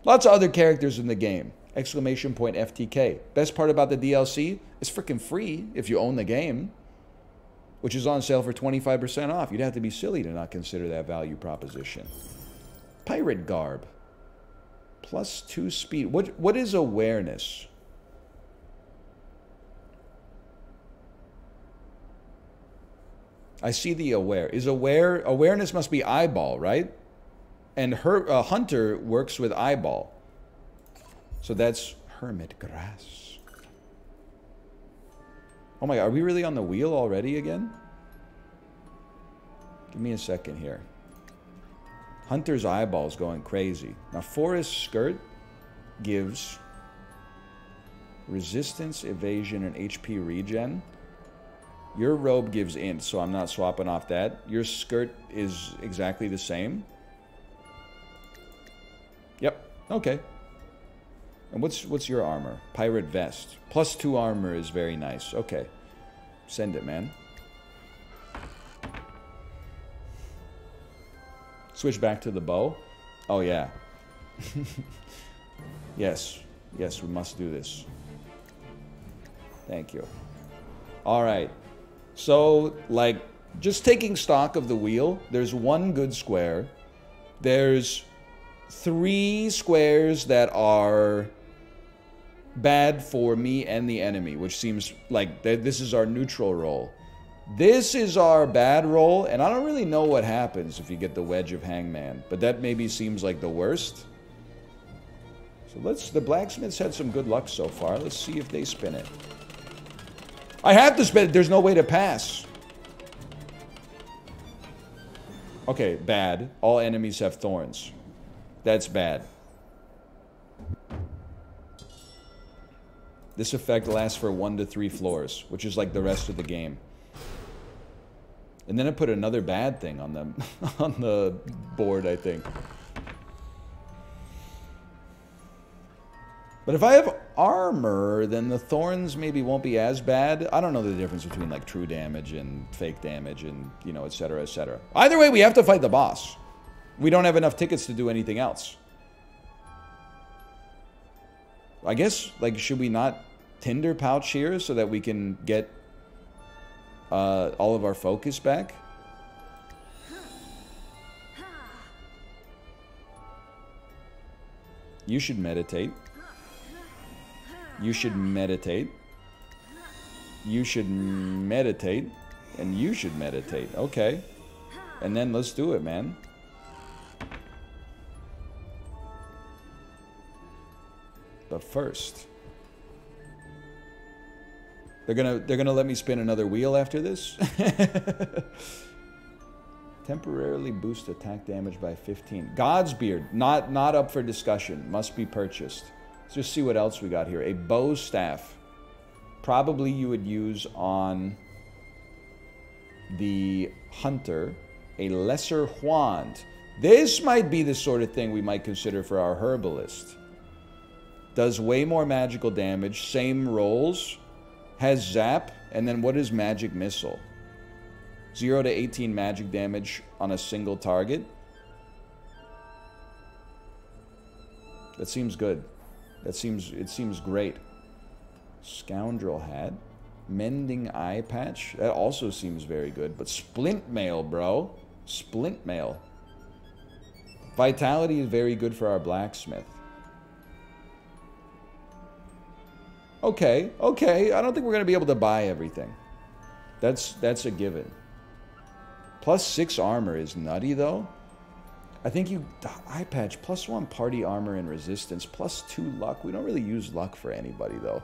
Lots of other characters in the game. Exclamation point FTK. Best part about the DLC, it's freaking free if you own the game, which is on sale for 25% off. You'd have to be silly to not consider that value proposition. Pirate Garb. +2 speed. What is awareness? I see the aware. Awareness must be eyeball, right? And hunter works with eyeball. So that's hermit grass. Oh my god, are we really on the wheel already again? Give me a second here. Hunter's eyeball's going crazy. Now, Forest Skirt gives resistance, evasion, and HP regen. Your robe gives int, so I'm not swapping off that. Your skirt is exactly the same. Yep, okay. And what's your armor? Pirate vest. +2 armor is very nice. Okay. Send it, man. Switch back to the bow. Oh, yeah. Yes. Yes, we must do this. Thank you. All right. So, like, just taking stock of the wheel, there's one good square. There's 3 squares that are bad for me and the enemy, which seems like this is our neutral roll. This is our bad roll, and I don't really know what happens if you get the Wedge of Hangman, but that maybe seems like the worst. So the blacksmiths had some good luck so far. Let's see if they spin it. I have to spin it. There's no way to pass. Okay, bad. All enemies have thorns. That's bad. This effect lasts for 1 to 3 floors, which is like the rest of the game. And then I put another bad thing on them on the board, I think. But if I have armor, then the thorns maybe won't be as bad. I don't know the difference between like true damage and fake damage and, you know, etc., etc. Either way, we have to fight the boss. We don't have enough tickets to do anything else. I guess, like, should we not tinder pouch here so that we can get all of our focus back? You should meditate. You should meditate. You should meditate. And you should meditate. Okay. And then let's do it, man. But first, they're gonna let me spin another wheel after this. Temporarily boost attack damage by 15. Godsbeard, not up for discussion. Must be purchased. Let's just see what else we got here. A bow staff. Probably you would use on the hunter. A lesser wand. This might be the sort of thing we might consider for our herbalist. Does way more magical damage. Same rolls. Has zap. And then what is magic missile? 0 to 18 magic damage on a single target. That seems good. It seems great. Scoundrel hat. Mending eye patch. That also seems very good. But splint mail, bro. Splint mail. Vitality is very good for our blacksmith. Okay, okay. I don't think we're going to be able to buy everything. That's a given. Plus 6 armor is nutty, though. I think eye patch, +1 party armor and resistance, +2 luck. We don't really use luck for anybody, though.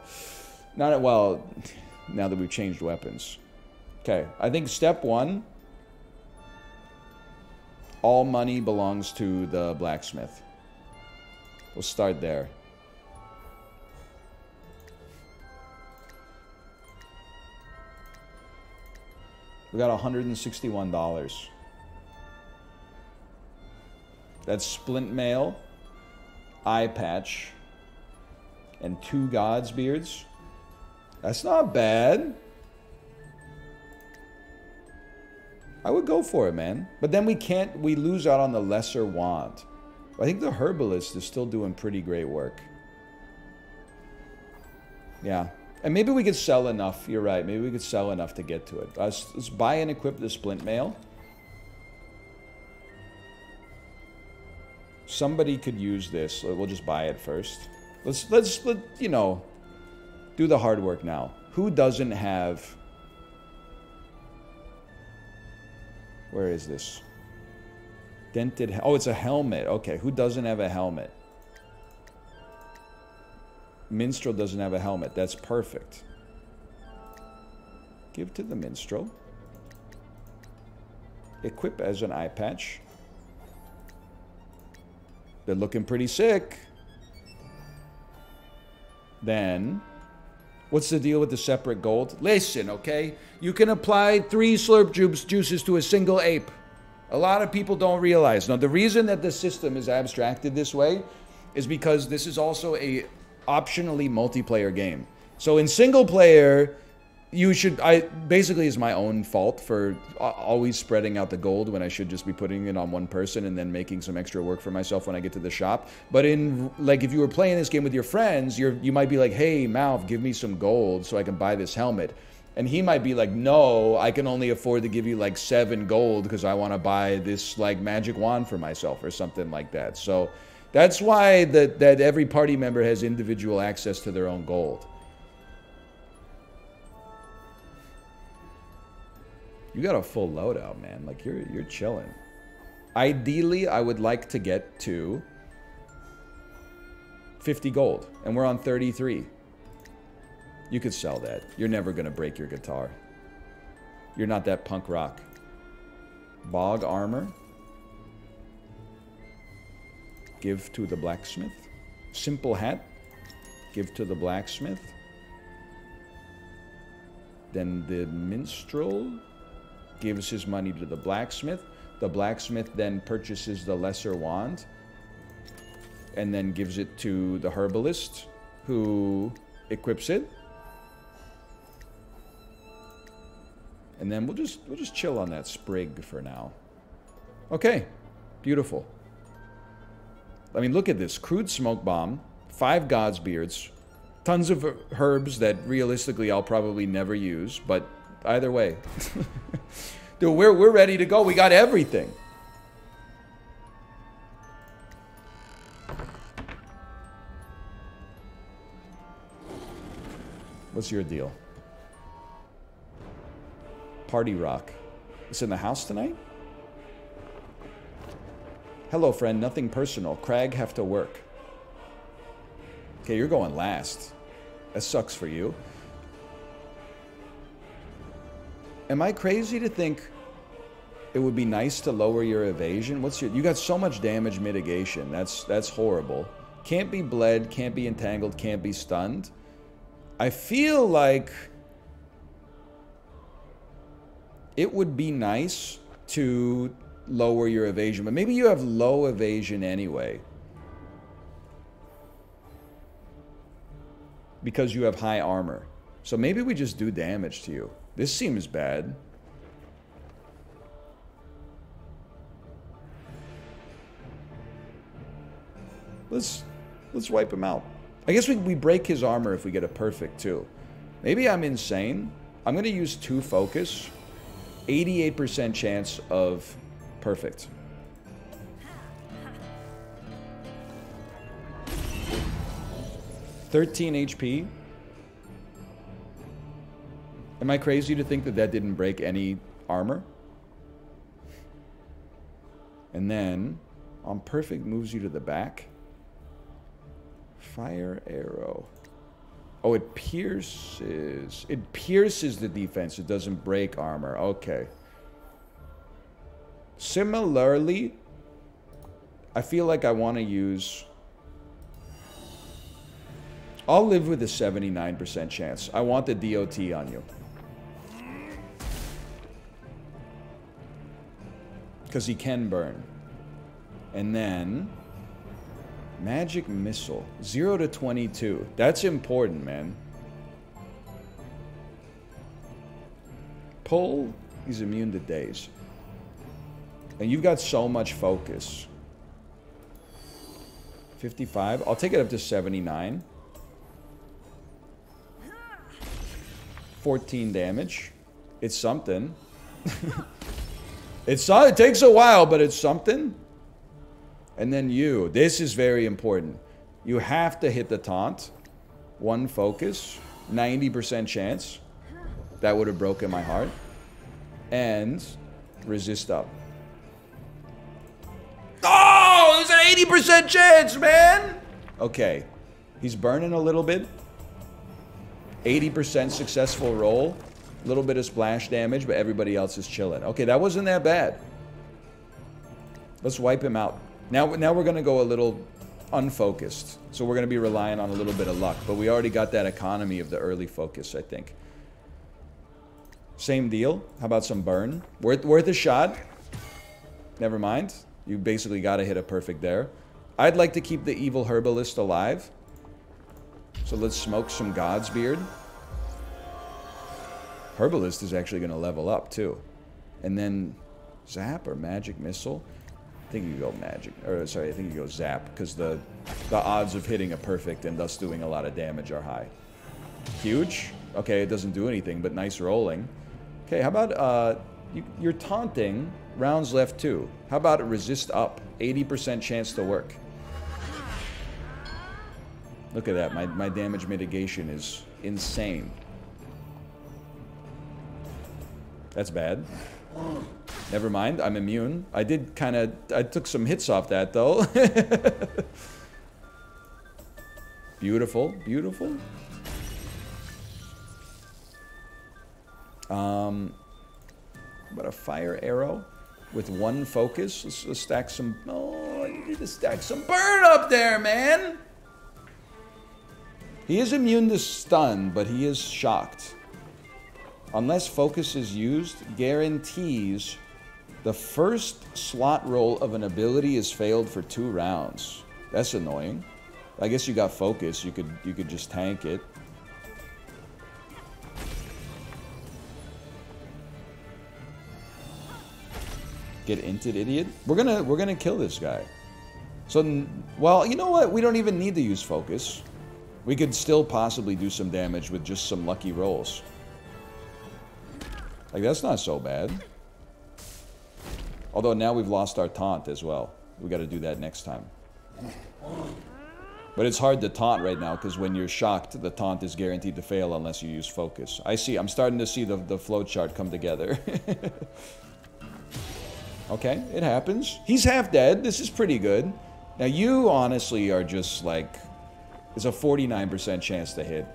Well, now that we've changed weapons. Okay, I think step 1, all money belongs to the blacksmith. We'll start there. We got $161. That's splint mail, eye patch, and 2 Godsbeards. That's not bad. I would go for it, man. But then we lose out on the lesser wand. I think the herbalist is still doing pretty great work. Yeah. And maybe we could sell enough. You're right. Maybe we could sell enough to get to it. Let's buy and equip the splint mail. Somebody could use this. We'll just buy it first. Let's you know, do the hard work now. Who doesn't have... Where is this? Dented... Oh, it's a helmet. Okay, who doesn't have a helmet? Minstrel doesn't have a helmet. That's perfect. Give to the minstrel. Equip as an eye patch. They're looking pretty sick. Then, what's the deal with the separate gold? Listen, okay? You can apply 3 slurp juices to a single ape. A lot of people don't realize. Now, the reason that the system is abstracted this way is because this is also a optionally multiplayer game. So in single player, You should, basically it's my own fault for always spreading out the gold when I should just be putting it on one person and then making some extra work for myself when I get to the shop. But in, like, if you were playing this game with your friends, you might be like, hey, Malf, give me some gold so I can buy this helmet. And he might be like, no, I can only afford to give you like 7 gold because I want to buy this like magic wand for myself or something like that. So that's why that every party member has individual access to their own gold. You got a full loadout, man. Like, you're chilling. Ideally, I would like to get to 50 gold. And we're on 33. You could sell that. You're never going to break your guitar. You're not that punk rock. Bog armor. Give to the blacksmith. Simple hat. Give to the blacksmith. Then the minstrel gives his money to the blacksmith. The blacksmith then purchases the lesser wand and then gives it to the herbalist who equips it. And then we'll just chill on that sprig for now. Okay, beautiful. I mean, look at this. Crude smoke bomb, 5 God's beards, tons of herbs that realistically I'll probably never use, but either way. Dude, we're ready to go. We got everything. What's your deal? Party rock. It's in the house tonight? Hello, friend. Nothing personal. Crag have to work. Okay, you're going last. That sucks for you. Am I crazy to think it would be nice to lower your evasion? You got so much damage mitigation. That's horrible. Can't be bled, can't be entangled, can't be stunned. I feel like it would be nice to lower your evasion, but maybe you have low evasion anyway. Because you have high armor. So maybe we just do damage to you. This seems bad. Let's wipe him out. I guess we break his armor if we get a perfect too. Maybe I'm insane. I'm going to use 2 focus. 88% chance of perfect. $13 HP. Am I crazy to think that didn't break any armor? And then, on perfect, moves you to the back. Fire arrow. Oh, it pierces. It pierces the defense. It doesn't break armor. Okay. Similarly, I feel like I want to use... I'll live with a 79% chance. I want the DOT on you. Because he can burn. And then... Magic missile. 0 to 22. That's important, man. Pull. He's immune to daze. And you've got so much focus. 55. I'll take it up to 79. 14 damage. It's something. It takes a while, but it's something. And then you. This is very important. You have to hit the taunt. 1 focus. 90% chance. That would have broken my heart. And resist up. Oh, there's an 80% chance, man! Okay. He's burning a little bit. 80% successful roll. A little bit of splash damage, but everybody else is chilling. Okay, that wasn't that bad. Let's wipe him out. Now we're going to go a little unfocused. So we're going to be relying on a little bit of luck. But we already got that economy of the early focus, I think. Same deal. How about some burn? Worth a shot. Never mind. You basically got to hit a perfect there. I'd like to keep the evil herbalist alive. So let's smoke some God's beard. Herbalist is actually going to level up, too. And then Zap or Magic Missile? I think you go Magic. Or, sorry, I think you go Zap, because the odds of hitting a perfect and thus doing a lot of damage are high. Huge. Okay, it doesn't do anything, but nice rolling. Okay, how about, you're taunting, rounds left 2. How about resist up? 80% chance to work. Look at that, my damage mitigation is insane. That's bad. Never mind, I'm immune. I took some hits off that, though. Beautiful, beautiful. But a fire arrow with 1 focus. Let's stack some... Oh, you need to stack some burn up there, man! He is immune to stun, but he is shocked. Unless focus is used, guarantees the first slot roll of an ability is failed for 2 rounds. That's annoying. I guess you got focus. You could just tank it. Get inted, idiot. We're gonna kill this guy. So, well, you know what? We don't even need to use focus. We could still possibly do some damage with just some lucky rolls. Like, that's not so bad. Although now we've lost our taunt as well. We got to do that next time. But it's hard to taunt right now because when you're shocked, the taunt is guaranteed to fail unless you use focus. I see. I'm starting to see the flowchart come together. Okay, it happens. He's half dead. This is pretty good. Now you honestly are just like... It's a 49% chance to hit.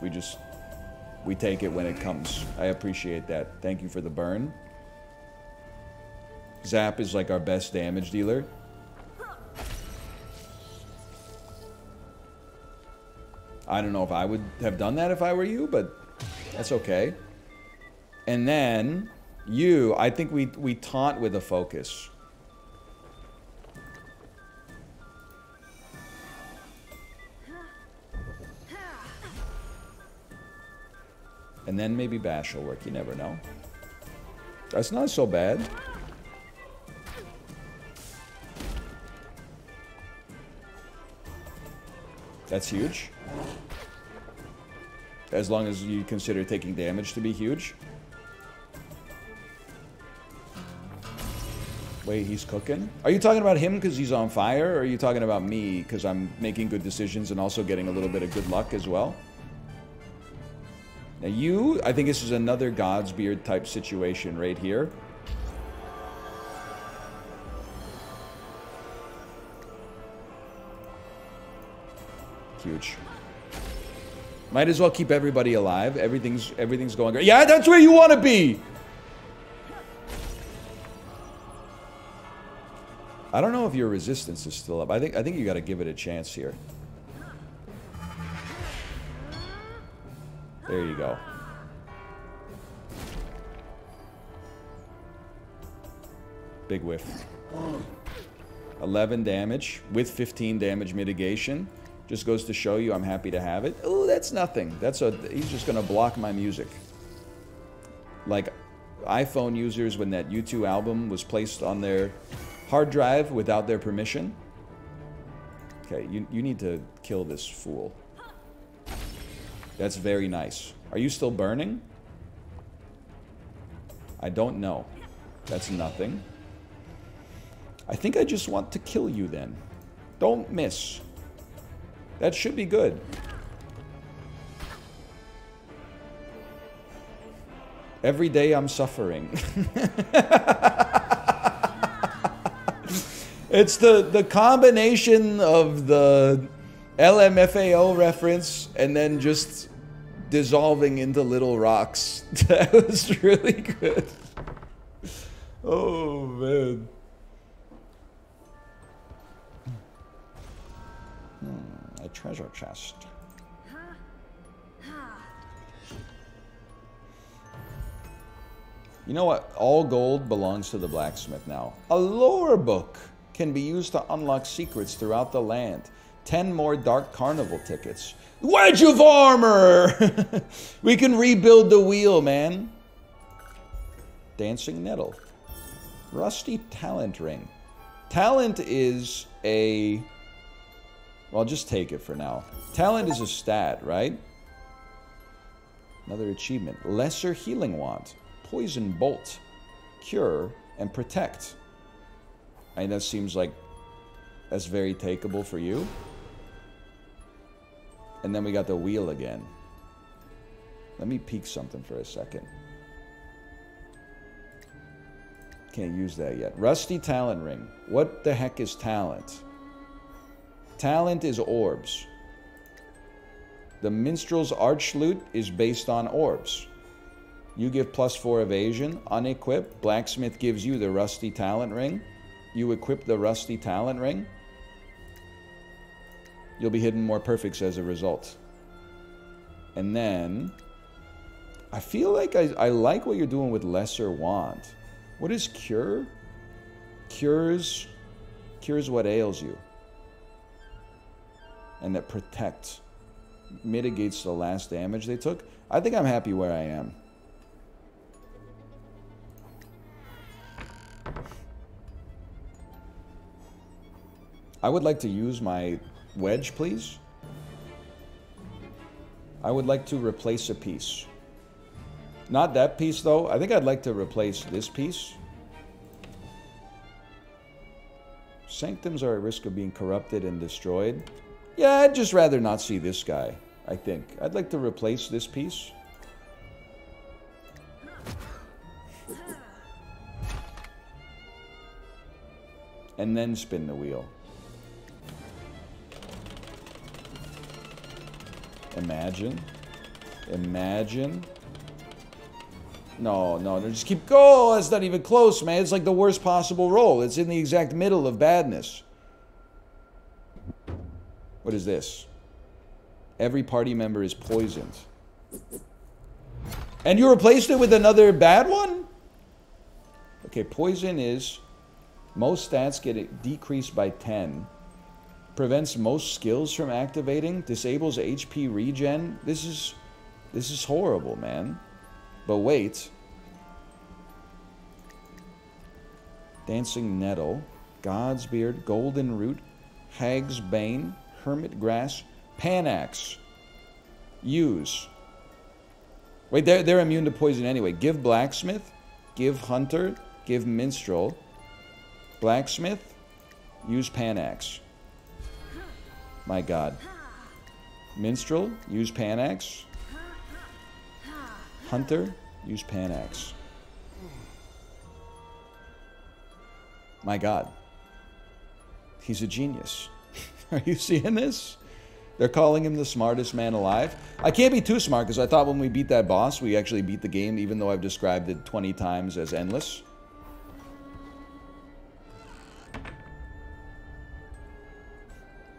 We take it when it comes. I appreciate that. Thank you for the burn. Zap is like our best damage dealer. I don't know if I would have done that if I were you, but that's okay. And then you, I think we taunt with a focus. And then maybe bash will work. You never know. That's not so bad. That's huge. As long as you consider taking damage to be huge. Wait, he's cooking? Are you talking about him because he's on fire? Or are you talking about me because I'm making good decisions and also getting a little bit of good luck as well? Now you, I think this is another God's Beard type situation right here. Huge. Might as well keep everybody alive. Everything's going great. Yeah, that's where you want to be! I don't know if your resistance is still up. I think you got to give it a chance here. There you go. Big whiff. 11 damage with 15 damage mitigation. Just goes to show you I'm happy to have it. Oh, that's nothing. He's just gonna block my music. Like iPhone users when that U2 album was placed on their hard drive without their permission. Okay, you need to kill this fool. That's very nice. Are you still burning? I don't know. That's nothing. I think I just want to kill you then. Don't miss. That should be good. Every day I'm suffering. It's the combination of the LMFAO reference and then just dissolving into little rocks. That was really good. Oh, man. A treasure chest. You know what? All gold belongs to the blacksmith now. A lore book can be used to unlock secrets throughout the land. 10 more Dark Carnival tickets. Wedge of armor! We can rebuild the wheel, man. Dancing Nettle. Rusty Talent Ring. Talent is a... Well, I'll just take it for now. Talent is a stat, right? Another achievement. Lesser Healing Wand. Poison Bolt. Cure and Protect. I mean, that seems like that's very takeable for you. And then we got the wheel again. Let me peek something for a second. Can't use that yet. Rusty Talent Ring. What the heck is talent? Talent is orbs. The Minstrel's Archlute is based on orbs. You give +4 evasion. Unequip. Blacksmith gives you the Rusty Talent Ring. You equip the Rusty Talent Ring. You'll be hitting more perfects as a result. And then... I feel like I like what you're doing with Lesser Wand. What is Cure? Cures what ails you. And that Protect mitigates the last damage they took. I think I'm happy where I am. I would like to use my wedge, please. I would like to replace a piece. Not that piece, though. I think I'd like to replace this piece. Sanctums are at risk of being corrupted and destroyed. Yeah, I'd just rather not see this guy, I think. I'd like to replace this piece. And then spin the wheel. Imagine. Imagine. No, they just keep going. Oh, that's not even close, man. It's like the worst possible roll. It's in the exact middle of badness. What is this? Every party member is poisoned. And you replaced it with another bad one? Okay, poison is... Most stats get decreased by 10. Prevents most skills from activating. Disables HP regen. This is horrible, man. But wait. Dancing Nettle. God's Beard. Golden Root. Hag's Bane. Hermit Grass. Panax. Use. Wait, they're immune to poison anyway. Give Blacksmith. Give Hunter. Give Minstrel. Blacksmith. Use Panax. My god. Minstrel. Use Panax. Hunter. Use Panax. My god. He's a genius. Are you seeing this? They're calling him the smartest man alive. I can't be too smart because I thought when we beat that boss, we actually beat the game, even though I've described it 20 times as endless.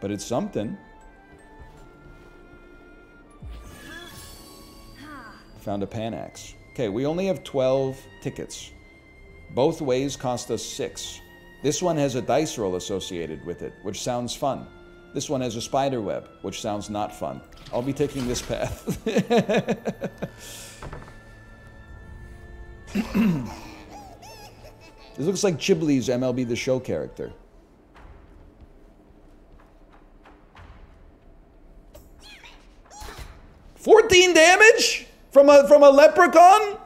But it's something. Found a Panax. Okay, we only have 12 tickets. Both ways cost us 6. This one has a dice roll associated with it, which sounds fun. This one has a spider web, which sounds not fun. I'll be taking this path. This looks like Chibli's MLB The Show character. $14 damage from a leprechaun?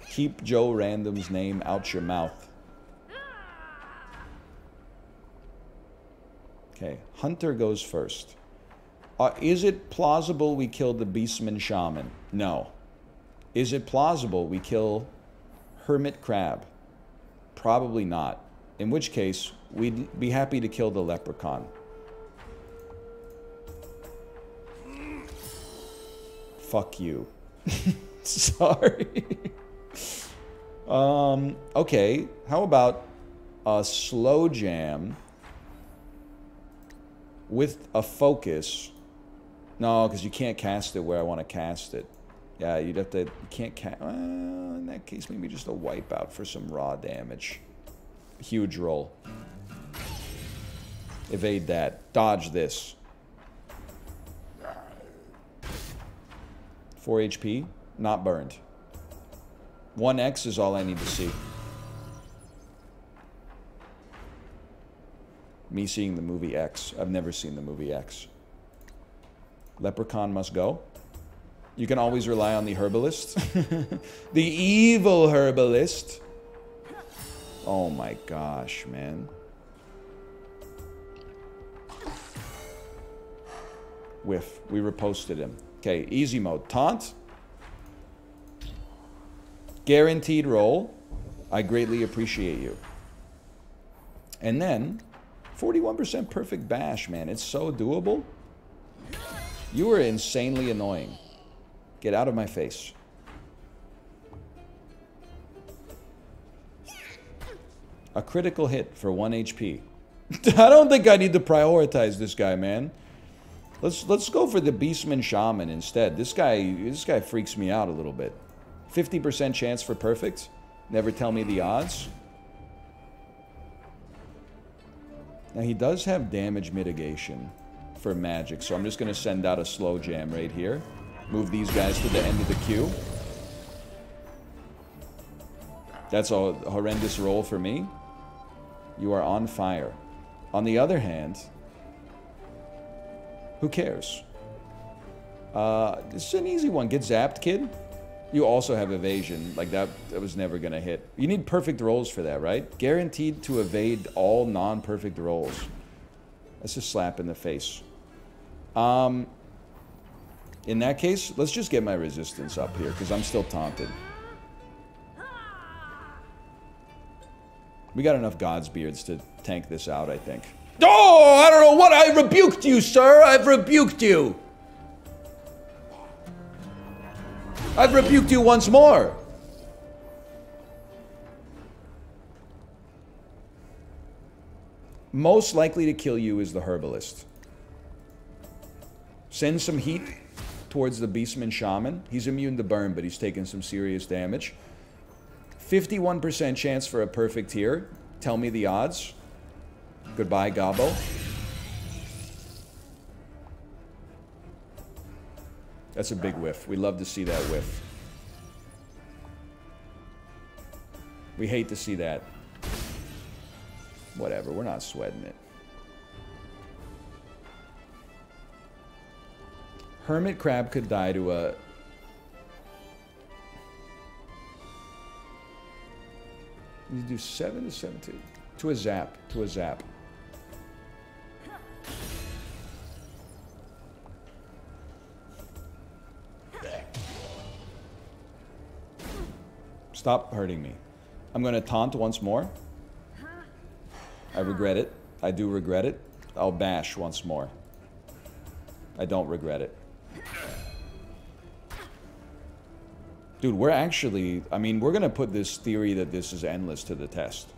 Keep Joe Random's name out your mouth. Okay, Hunter goes first. Is it plausible we kill the Beastman Shaman? No. Is it plausible we kill Hermit Crab? Probably not. In which case, we'd be happy to kill the Leprechaun. Fuck you. Sorry. Okay, how about a slow jam with a focus? No, because you can't cast it where I want to cast it. Yeah, you'd have to... You can't cast... Well, in that case, maybe just a wipeout for some raw damage. Huge roll. Evade that. Dodge this. 4 HP. Not burned. 1x is all I need to see. Me seeing the movie X. I've never seen the movie X. Leprechaun must go. You can always rely on the herbalist. The evil herbalist. Oh my gosh, man. Whiff. We reposted him. Okay, easy mode. Taunt. Guaranteed roll. I greatly appreciate you. And then, 41% perfect bash, man. It's so doable. You are insanely annoying. Get out of my face. A critical hit for 1 HP. I don't think I need to prioritize this guy, man. Let's go for the Beastman Shaman instead. This guy freaks me out a little bit. 50% chance for perfect. Never tell me the odds. Now he does have damage mitigation for magic, so I'm just going to send out a slow jam right here. Move these guys to the end of the queue. That's a horrendous roll for me. You are on fire. On the other hand, who cares? This is an easy one. Get zapped, kid. You also have evasion. Like that was never going to hit. You need perfect rolls for that, right? Guaranteed to evade all non-perfect rolls. That's a slap in the face. In that case, let's just get my resistance up here, because I'm still taunted. We got enough Godsbeards to tank this out, I think. Oh, I don't know what. I rebuked you, sir. I've rebuked you. I've rebuked you once more. Most likely to kill you is the herbalist. Send some heat towards the Beastman Shaman. He's immune to burn, but he's taking some serious damage. 51% chance for a perfect here. Tell me the odds. Goodbye, Gobbo. That's a big whiff. We love to see that whiff. We hate to see that. Whatever, we're not sweating it. Hermit Crab could die to a... You do 7 to 7 to a zap. To a zap. Stop hurting me. I'm going to taunt once more. I regret it. I do regret it. I'll bash once more. I don't regret it. Dude, we're actually... I mean, we're going to put this theory that this is endless to the test.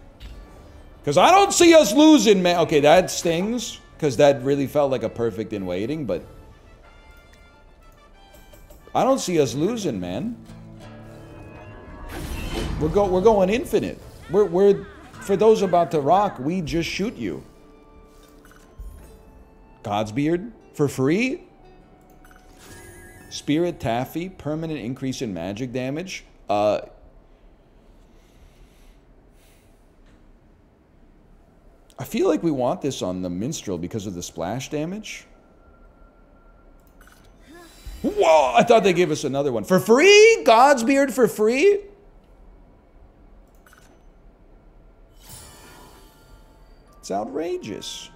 Because I don't see us losing, man. Okay, that stings. Because that really felt like a perfect in waiting, but... I don't see us losing, man. We're going infinite. We're for those about to rock, we just shoot you. Godsbeard for free. Spirit Taffy, permanent increase in magic damage. I feel like we want this on the Minstrel because of the splash damage. Whoa! I thought they gave us another one for free. Godsbeard for free. It's outrageous.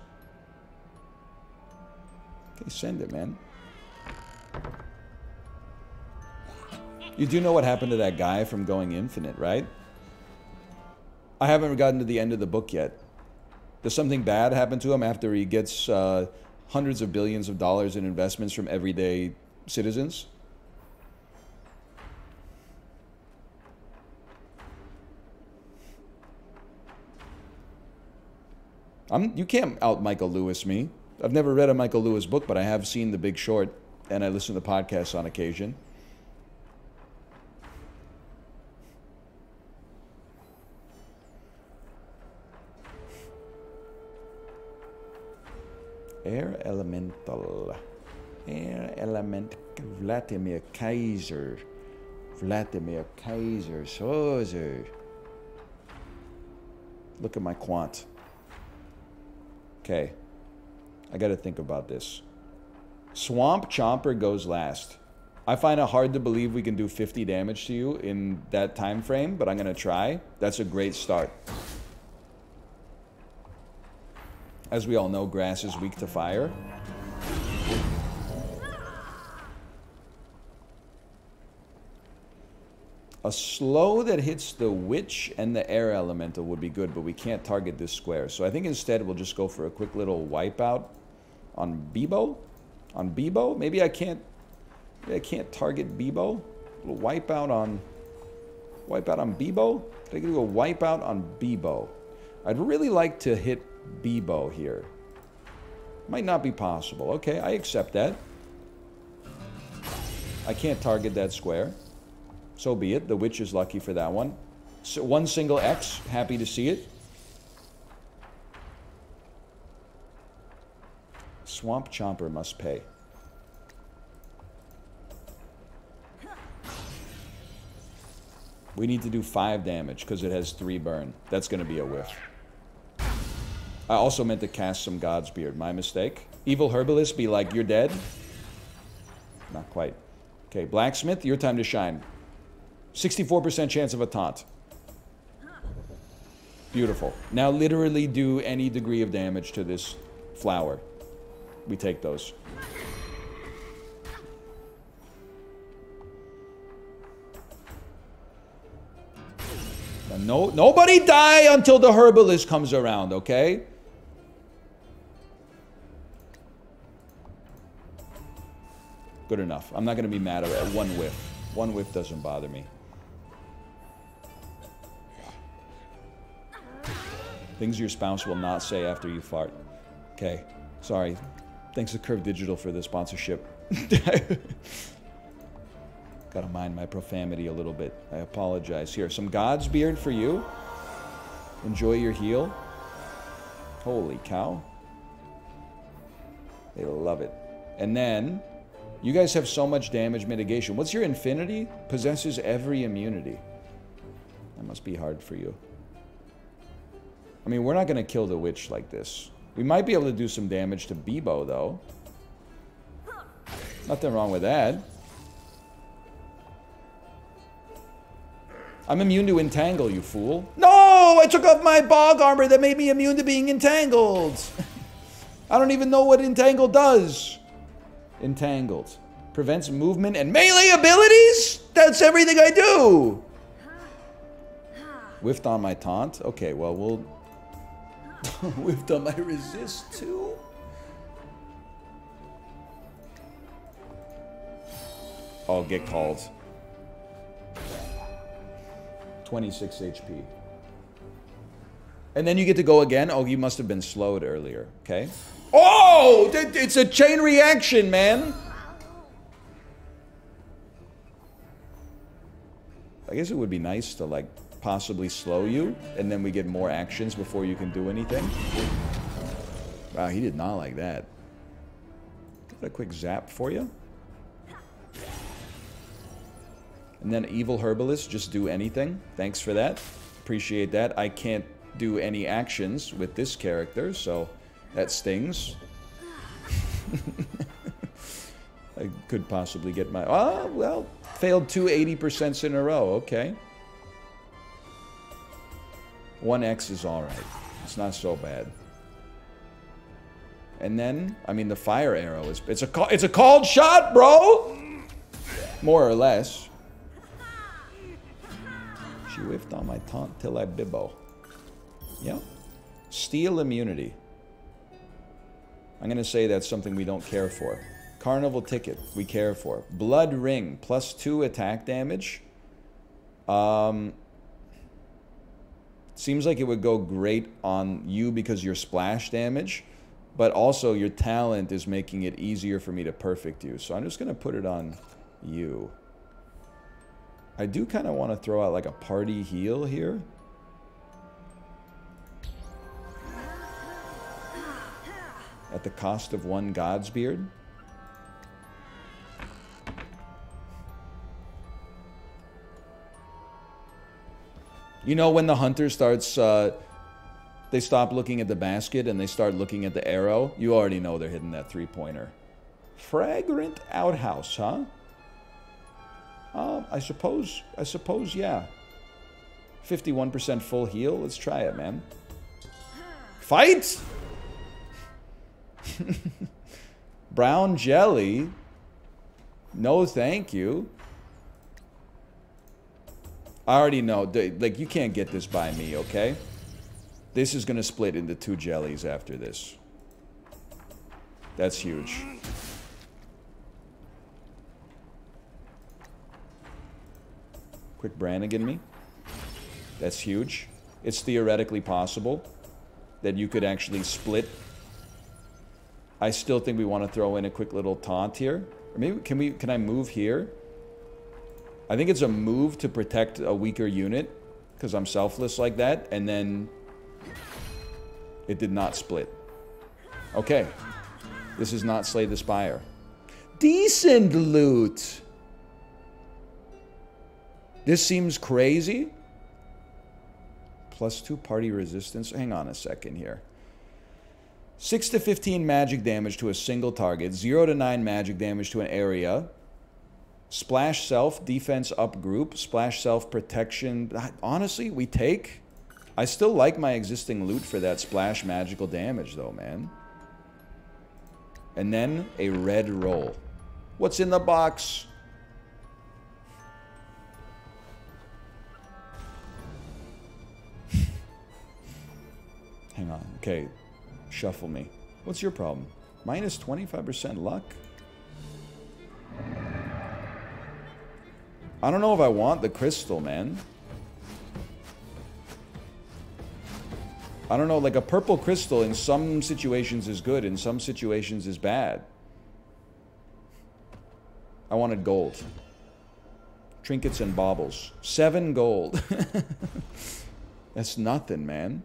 Okay, send it, man. You do know what happened to that guy from going infinite, right? I haven't gotten to the end of the book yet. Does something bad happen to him after he gets hundreds of billions of dollars in investments from everyday citizens? You can't out Michael Lewis me. I've never read a Michael Lewis book, but I have seen The Big Short, and I listen to podcasts on occasion. Air Elemental. Air Element Vladimir Kaiser. Vladimir Kaiser Soze. Look at my quant. Okay. I gotta think about this. Swamp Chomper goes last. I find it hard to believe we can do 50 damage to you in that time frame, but I'm gonna try. That's a great start. As we all know, grass is weak to fire. A slow that hits the witch and the air elemental would be good, but we can't target this square. So I think instead we'll just go for a quick little wipeout on Bebo. On Bebo? Maybe I can't target Bebo. A little wipeout on Bebo? I can do a wipeout on Bebo. I'd really like to hit Bebo here. Might not be possible. Okay, I accept that. I can't target that square. So be it. The witch is lucky for that one. So one single X. Happy to see it. Swamp Chomper must pay. We need to do 5 damage because it has 3 burn. That's going to be a whiff. I also meant to cast some God's Beard. My mistake. Evil Herbalist, be like, you're dead? Not quite. Okay, Blacksmith, your time to shine. 64% chance of a taunt. Beautiful. Now literally do any degree of damage to this flower. We take those. No, nobody die until the herbalist comes around, okay? Good enough. I'm not going to be mad at one whiff. One whiff doesn't bother me. Things your spouse will not say after you fart. Okay. Sorry. Thanks to Curve Digital for the sponsorship. Gotta mind my profanity a little bit. I apologize. Here, some God's Beard for you. Enjoy your heal. Holy cow. They love it. And then, you guys have so much damage mitigation. What's your infinity? Possesses every immunity. That must be hard for you. I mean, we're not gonna kill the witch like this. We might be able to do some damage to Bebo, though. Nothing wrong with that. I'm immune to entangle, you fool. No! I took off my bog armor that made me immune to being entangled. I don't even know what entangle does. Entangled. Prevents movement and melee abilities? That's everything I do! Whiffed on my taunt? Okay, well, we'll... Whiffed on my resist, too? Oh, get called. 26 HP. And then you get to go again. Oh, you must have been slowed earlier. Okay. Oh! It's a chain reaction, man! I guess it would be nice to, like, possibly slow you, and then we get more actions before you can do anything. Wow, he did not like that. Got a quick zap for you. And then Evil Herbalist, just do anything. Thanks for that. Appreciate that. I can't do any actions with this character, so that stings. I could possibly get my... Oh, well, failed 2 80% in a row. Okay. 1x is alright. It's not so bad. And then, I mean, the fire arrow is... It's a called shot, bro! More or less. She whiffed on my taunt till I bibbo. Yep. Steel immunity. I'm going to say that's something we don't care for. Carnival ticket, we care for. Blood ring, +2 attack damage. Seems like it would go great on you because you're splash damage. But also your talent is making it easier for me to perfect you. So I'm just going to put it on you. I do kind of want to throw out like a party heal here. At the cost of 1 God's Beard. You know when the hunter starts, they stop looking at the basket and they start looking at the arrow? You already know they're hitting that three-pointer. Fragrant outhouse, huh? I suppose, yeah. 51% full heal. Let's try it, man. Fight! Brown jelly? No, thank you. I already know. Like, you can't get this by me, okay? This is gonna split into 2 jellies after this. That's huge. Quick Brannigan me. That's huge. It's theoretically possible that you could actually split. I still think we want to throw in a quick little taunt here. Or maybe can I move here? I think it's a move to protect a weaker unit because I'm selfless like that, and then it did not split. Okay. This is not Slay the Spire. Decent loot. This seems crazy. +2 party resistance. Hang on a second here. 6 to 15 magic damage to a single target. 0 to 9 magic damage to an area. Splash self, defense up group. Splash self, protection. Honestly, we take. I still like my existing loot for that splash magical damage though, man. And then a red roll. What's in the box? Hang on. Okay. Shuffle me. What's your problem? Minus 25% luck? I don't know if I want the crystal, man. I don't know, like a purple crystal in some situations is good, in some situations is bad. I wanted gold. Trinkets and baubles. 7 gold. That's nothing, man.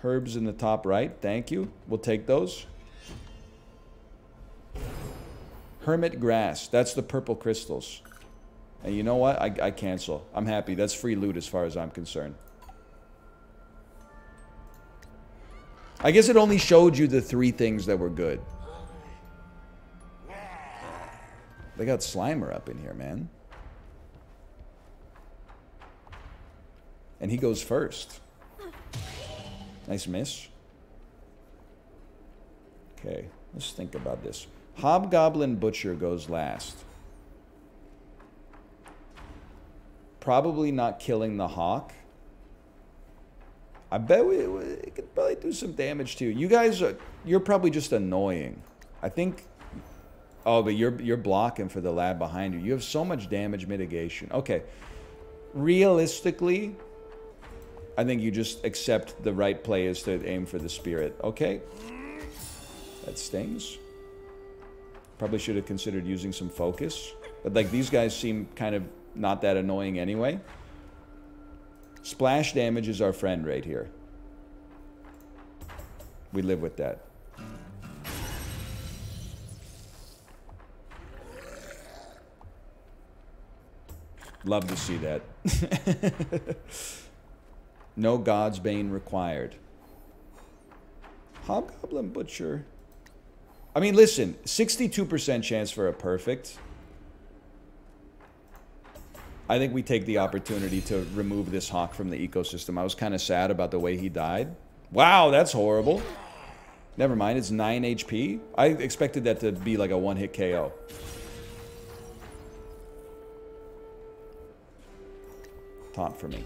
Herbs in the top right, thank you. We'll take those. Hermit grass, that's the purple crystals. And you know what? I cancel. I'm happy. That's free loot as far as I'm concerned. I guess it only showed you the 3 things that were good. They got Slimer up in here, man. And he goes first. Nice miss. Okay, let's think about this. Hobgoblin Butcher goes last. Probably not killing the hawk. I bet we could probably do some damage too. You guys you're probably just annoying. I think. Oh, but you're blocking for the lab behind you. You have so much damage mitigation. Okay. Realistically, I think you just accept the right play is to aim for the spirit. Okay. That stings. Probably should have considered using some focus. But like these guys seem kind of not that annoying anyway. Splash damage is our friend right here. We live with that. Love to see that. No God's Bane required. Hobgoblin Butcher. I mean, listen, 62% chance for a perfect. I think we take the opportunity to remove this hawk from the ecosystem. I was kind of sad about the way he died. Wow, that's horrible. Never mind, it's 9 HP. I expected that to be like a one-hit KO. Taunt for me.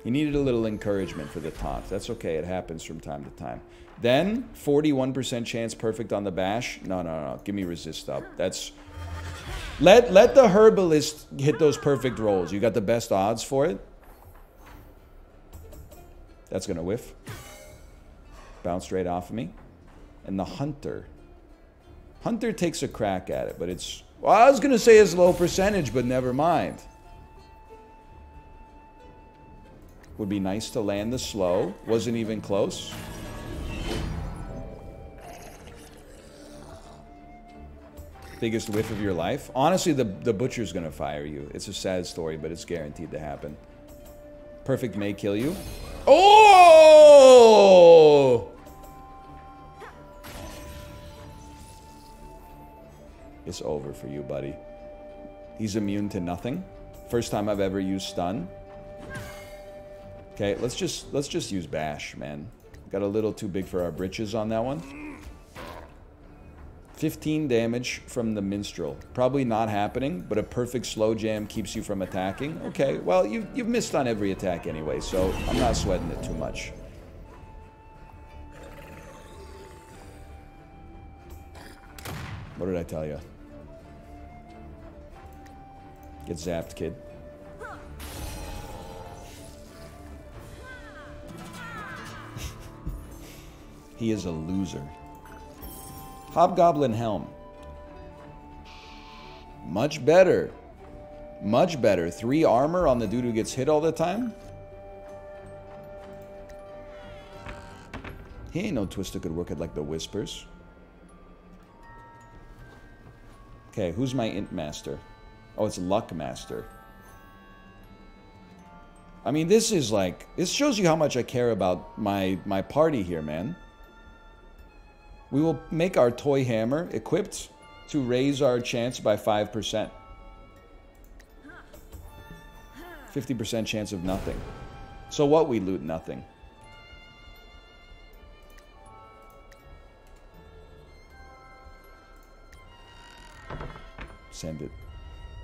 He needed a little encouragement for the taunt. That's okay, it happens from time to time. Then, 41% chance perfect on the bash. No. Give me resist up. That's... Let the herbalist hit those perfect rolls. You got the best odds for it. That's gonna whiff. Bounce right off of me. And the hunter. Hunter takes a crack at it, but it's... Well, I was gonna say it's low percentage, but never mind. Would be nice to land the slow. Wasn't even close. Biggest whiff of your life? Honestly, the butcher's gonna fire you. It's a sad story, but it's guaranteed to happen. Perfect may kill you. Oh! It's over for you, buddy. He's immune to nothing. First time I've ever used stun. Okay, let's just use bash, man. Got a little too big for our britches on that one. 15 damage from the minstrel. Probably not happening, but a perfect slow jam keeps you from attacking. Okay, well, you've missed on every attack anyway, so I'm not sweating it too much. What did I tell you? Get zapped, kid. He is a loser. Hobgoblin Helm. Much better. Much better. 3 armor on the dude who gets hit all the time? He ain't no twist that could work at like the Whispers. Okay, who's my Int Master? Oh, it's Luck Master. I mean, this is like... This shows you how much I care about my party here, man. We will make our toy hammer equipped to raise our chance by 5%. 50% chance of nothing. So what, we loot nothing. Send it.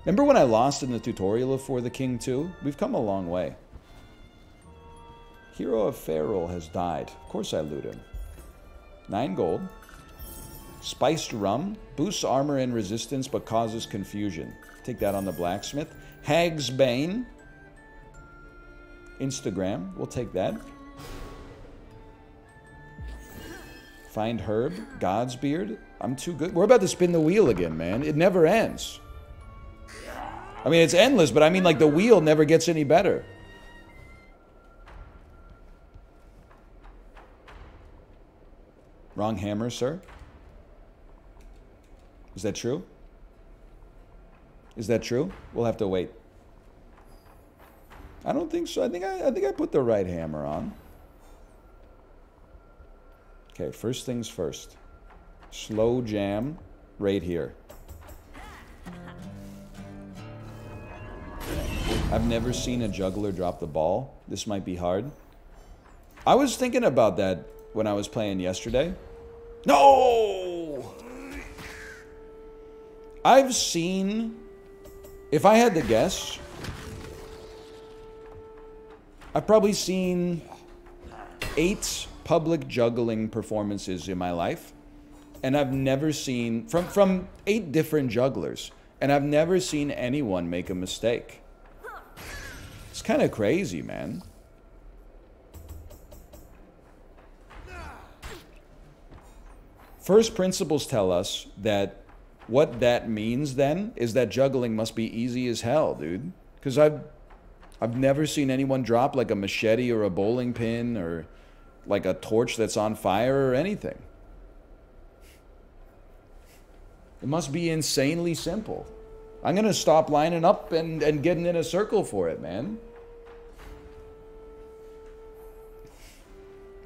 Remember when I lost in the tutorial of For the King 2? We've come a long way. Hero of Ferrol has died. Of course I loot him. 9 gold. Spiced rum. Boosts armor and resistance, but causes confusion. Take that on the blacksmith. Hag's Bane. Instagram. We'll take that. Find herb. God's beard. I'm too good. We're about to spin the wheel again, man. It never ends. I mean, it's endless, but I mean, like, the wheel never gets any better. Wrong hammer, sir. Is that true? Is that true? We'll have to wait. I don't think so. I think I put the right hammer on. Okay, first things first. Slow jam right here. I've never seen a juggler drop the ball. This might be hard. I was thinking about that when I was playing yesterday. No! I've seen... If I had to guess... I've probably seen 8 public juggling performances in my life. And I've never seen... From 8 different jugglers. And I've never seen anyone make a mistake. It's kind of crazy, man. First principles tell us that what that means then is that juggling must be easy as hell, dude. Because I've never seen anyone drop like a machete or a bowling pin or like a torch that's on fire or anything. It must be insanely simple. I'm going to stop lining up and getting in a circle for it, man.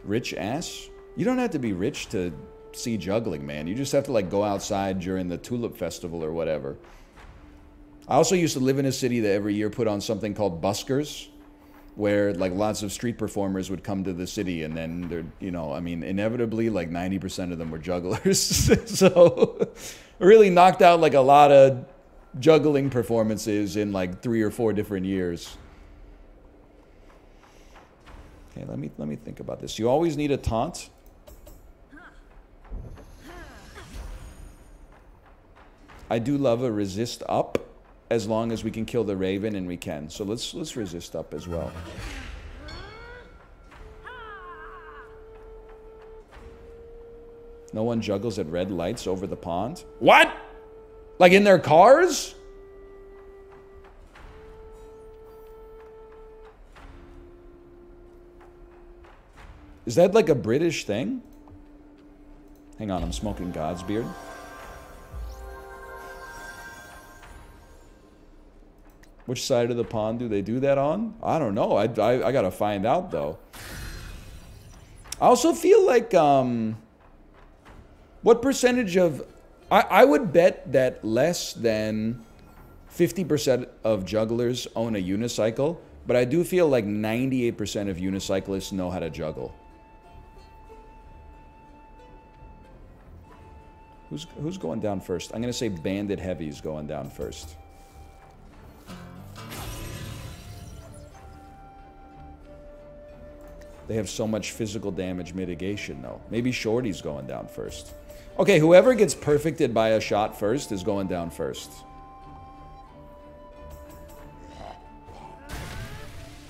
Rich ass? You don't have to be rich to see juggling, man. You just have to, like, go outside during the Tulip Festival or whatever. I also used to live in a city that every year put on something called buskers, where, like, lots of street performers would come to the city, and then, they're, you know, I mean, inevitably, like, 90% of them were jugglers. So, really knocked out, like, a lot of juggling performances in, like, 3 or 4 different years. Okay, let me think about this. You always need a taunt. I do love a resist up, as long as we can kill the Raven, and we can. So let's resist up as well. No one juggles at red lights over the pond. What? Like in their cars? Is that like a British thing? Hang on, I'm smoking God's beard. Which side of the pond do they do that on? I don't know. I gotta find out, though. I also feel like, what percentage of... I would bet that less than 50% of jugglers own a unicycle, but I do feel like 98% of unicyclists know how to juggle. Who's going down first? I'm gonna say Bandit Heavy's going down first. They have so much physical damage mitigation, though. Maybe Shorty's going down first. Okay, whoever gets perfected by a shot first is going down first.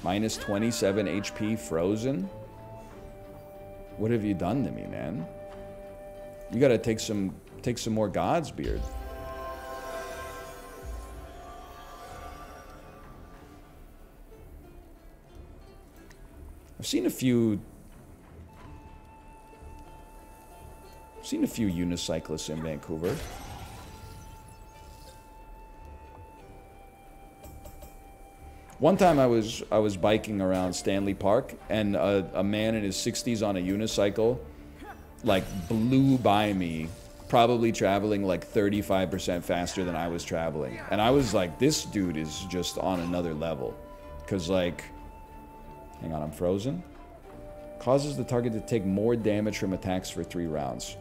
Minus 27 HP frozen? What have you done to me, man? You gotta take some more God's Beard. I've seen a few unicyclists in Vancouver. One time I was biking around Stanley Park, and a man in his 60s on a unicycle like blew by me, probably traveling like 35% faster than I was traveling. And I was like, this dude is just on another level. Cause like, hang on, I'm frozen. Causes the target to take more damage from attacks for 3 rounds.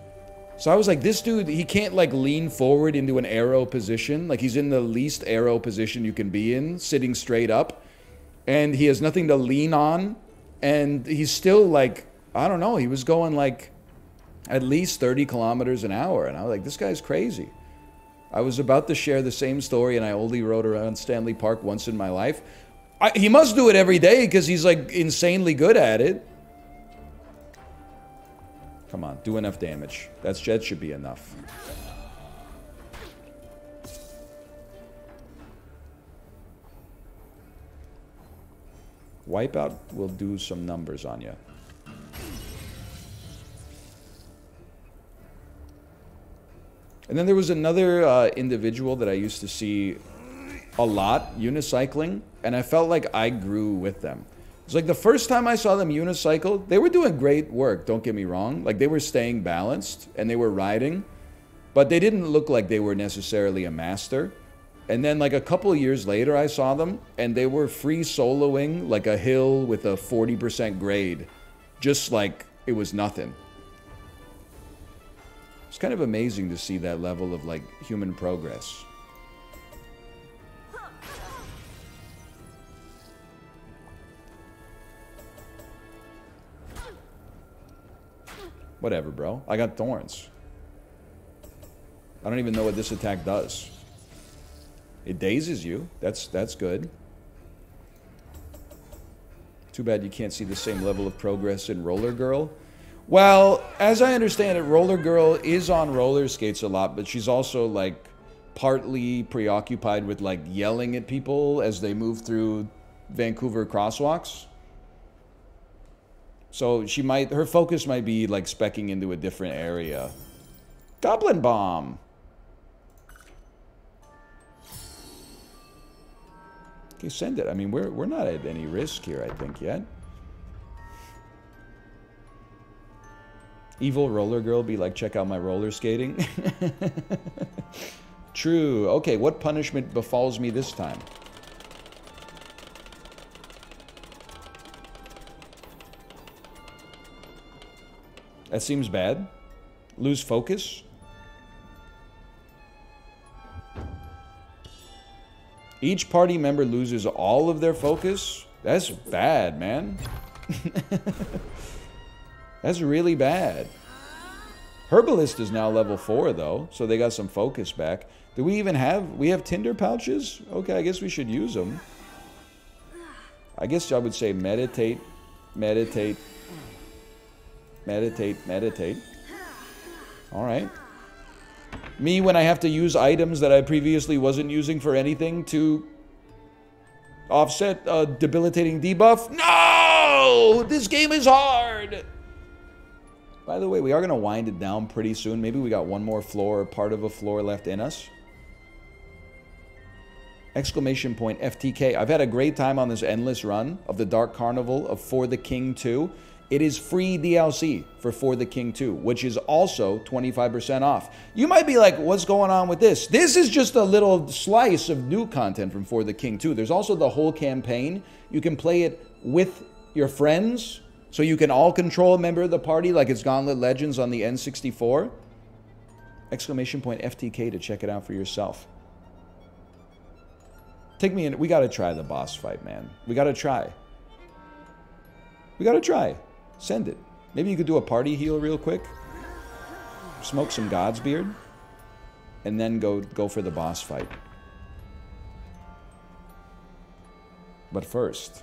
So I was like, this dude, he can't like lean forward into an arrow position. Like he's in the least arrow position you can be in, sitting straight up. And he has nothing to lean on. And he's still like, I don't know, he was going like at least 30 kilometers an hour. And I was like, this guy's crazy. I was about to share the same story, and I only rode around Stanley Park once in my life. He must do it every day because he's like insanely good at it. Come on, do enough damage. That should be enough. Wipeout will do some numbers on you. And then there was another individual that I used to see a lot unicycling, and I felt like I grew with them. It's like the first time I saw them unicycle, they were doing great work, don't get me wrong. Like they were staying balanced and they were riding, but they didn't look like they were necessarily a master. And then like a couple of years later I saw them and they were free soloing like a hill with a 40% grade, just like it was nothing. It's kind of amazing to see that level of like human progress. Whatever, bro. I got thorns. I don't even know what this attack does. It dazes you. That's good. Too bad you can't see the same level of progress in Roller Girl. Well, as I understand it, Roller Girl is on roller skates a lot, but she's also like partly preoccupied with like yelling at people as they move through Vancouver crosswalks. So she might, her focus might be like speccing into a different area. Goblin Bomb. Okay, send it. I mean, we're not at any risk here, I think, yet. Evil Roller Girl be like, check out my roller skating. True. Okay, what punishment befalls me this time? That seems bad. Lose focus. Each party member loses all of their focus. That's bad, man. That's really bad. Herbalist is now level 4, though, so they got some focus back. Do we even have... We have tinder pouches? Okay, I guess we should use them. I guess I would say meditate, meditate, meditate, meditate. Alright. Me, when I have to use items that I previously wasn't using for anything to offset a debilitating debuff. No! This game is hard! By the way, we are going to wind it down pretty soon. Maybe we got one more floor or part of a floor left in us. Exclamation point FTK. I've had a great time on this endless run of the Dark Carnival of For the King 2. It is free DLC for the King 2, which is also 25% off. You might be like, what's going on with this? This is just a little slice of new content from For the King 2. There's also the whole campaign. You can play it with your friends, so you can all control a member of the party like it's Gauntlet Legends on the N64. Exclamation point FTK to check it out for yourself. Take me in. We got to try the boss fight, man. We got to try. We got to try. Send it. Maybe you could do a party heal real quick. Smoke some God's Beard. And then go for the boss fight. But first,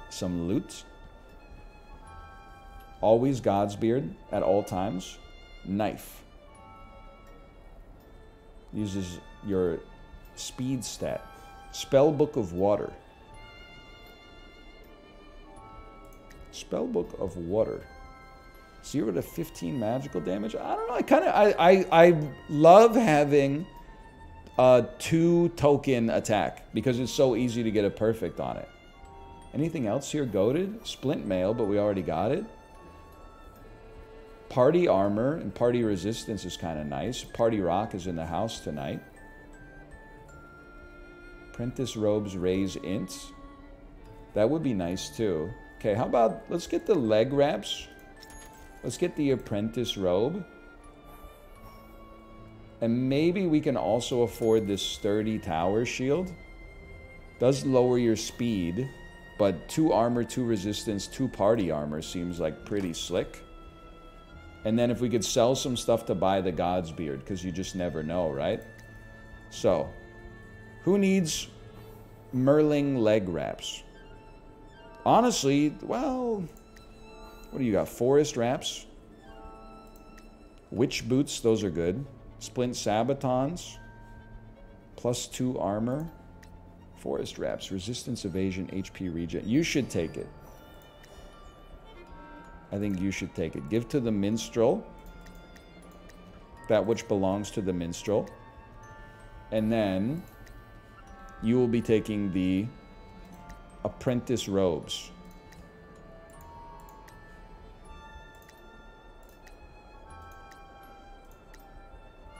some loot. Always God's Beard at all times. Knife. Uses your speed stat. Spellbook of Water. Spellbook of Water. 0 to 15 magical damage. I don't know. I love having a 2-token attack because it's so easy to get a perfect on it. Anything else here? Goated? Splint Mail, but we already got it. Party Armor and Party Resistance is kind of nice. Party Rock is in the house tonight. Apprentice Robes raise ints. That would be nice too. Okay, how about, let's get the leg wraps. Let's get the Apprentice Robe. And maybe we can also afford this Sturdy Tower Shield. Does lower your speed, but 2 armor, 2 resistance, 2 party armor seems like pretty slick. And then if we could sell some stuff to buy the God's Beard, because you just never know, right? So, who needs Merling leg wraps? Honestly, well, what do you got? Forest wraps. Witch boots, those are good. Splint sabatons. +2 armor. Forest wraps, resistance, evasion, HP regen. You should take it. I think you should take it. Give to the minstrel. That which belongs to the minstrel. And then you will be taking the Apprentice Robes.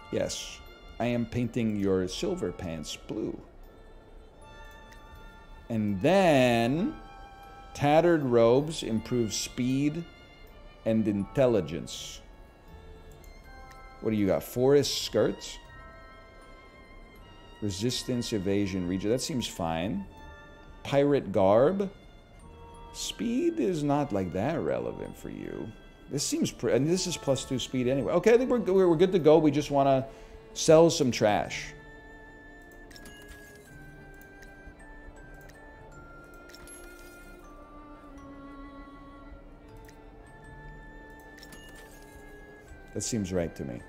Yes, I am painting your silver pants blue. And then Tattered Robes improve speed and intelligence. What do you got? Forest skirts? Resistance, evasion, regen. That seems fine. Pirate garb. Speed is not like that relevant for you. This seems and this is +2 speed anyway. Okay, I think we're good to go. We just want to sell some trash. That seems right to me.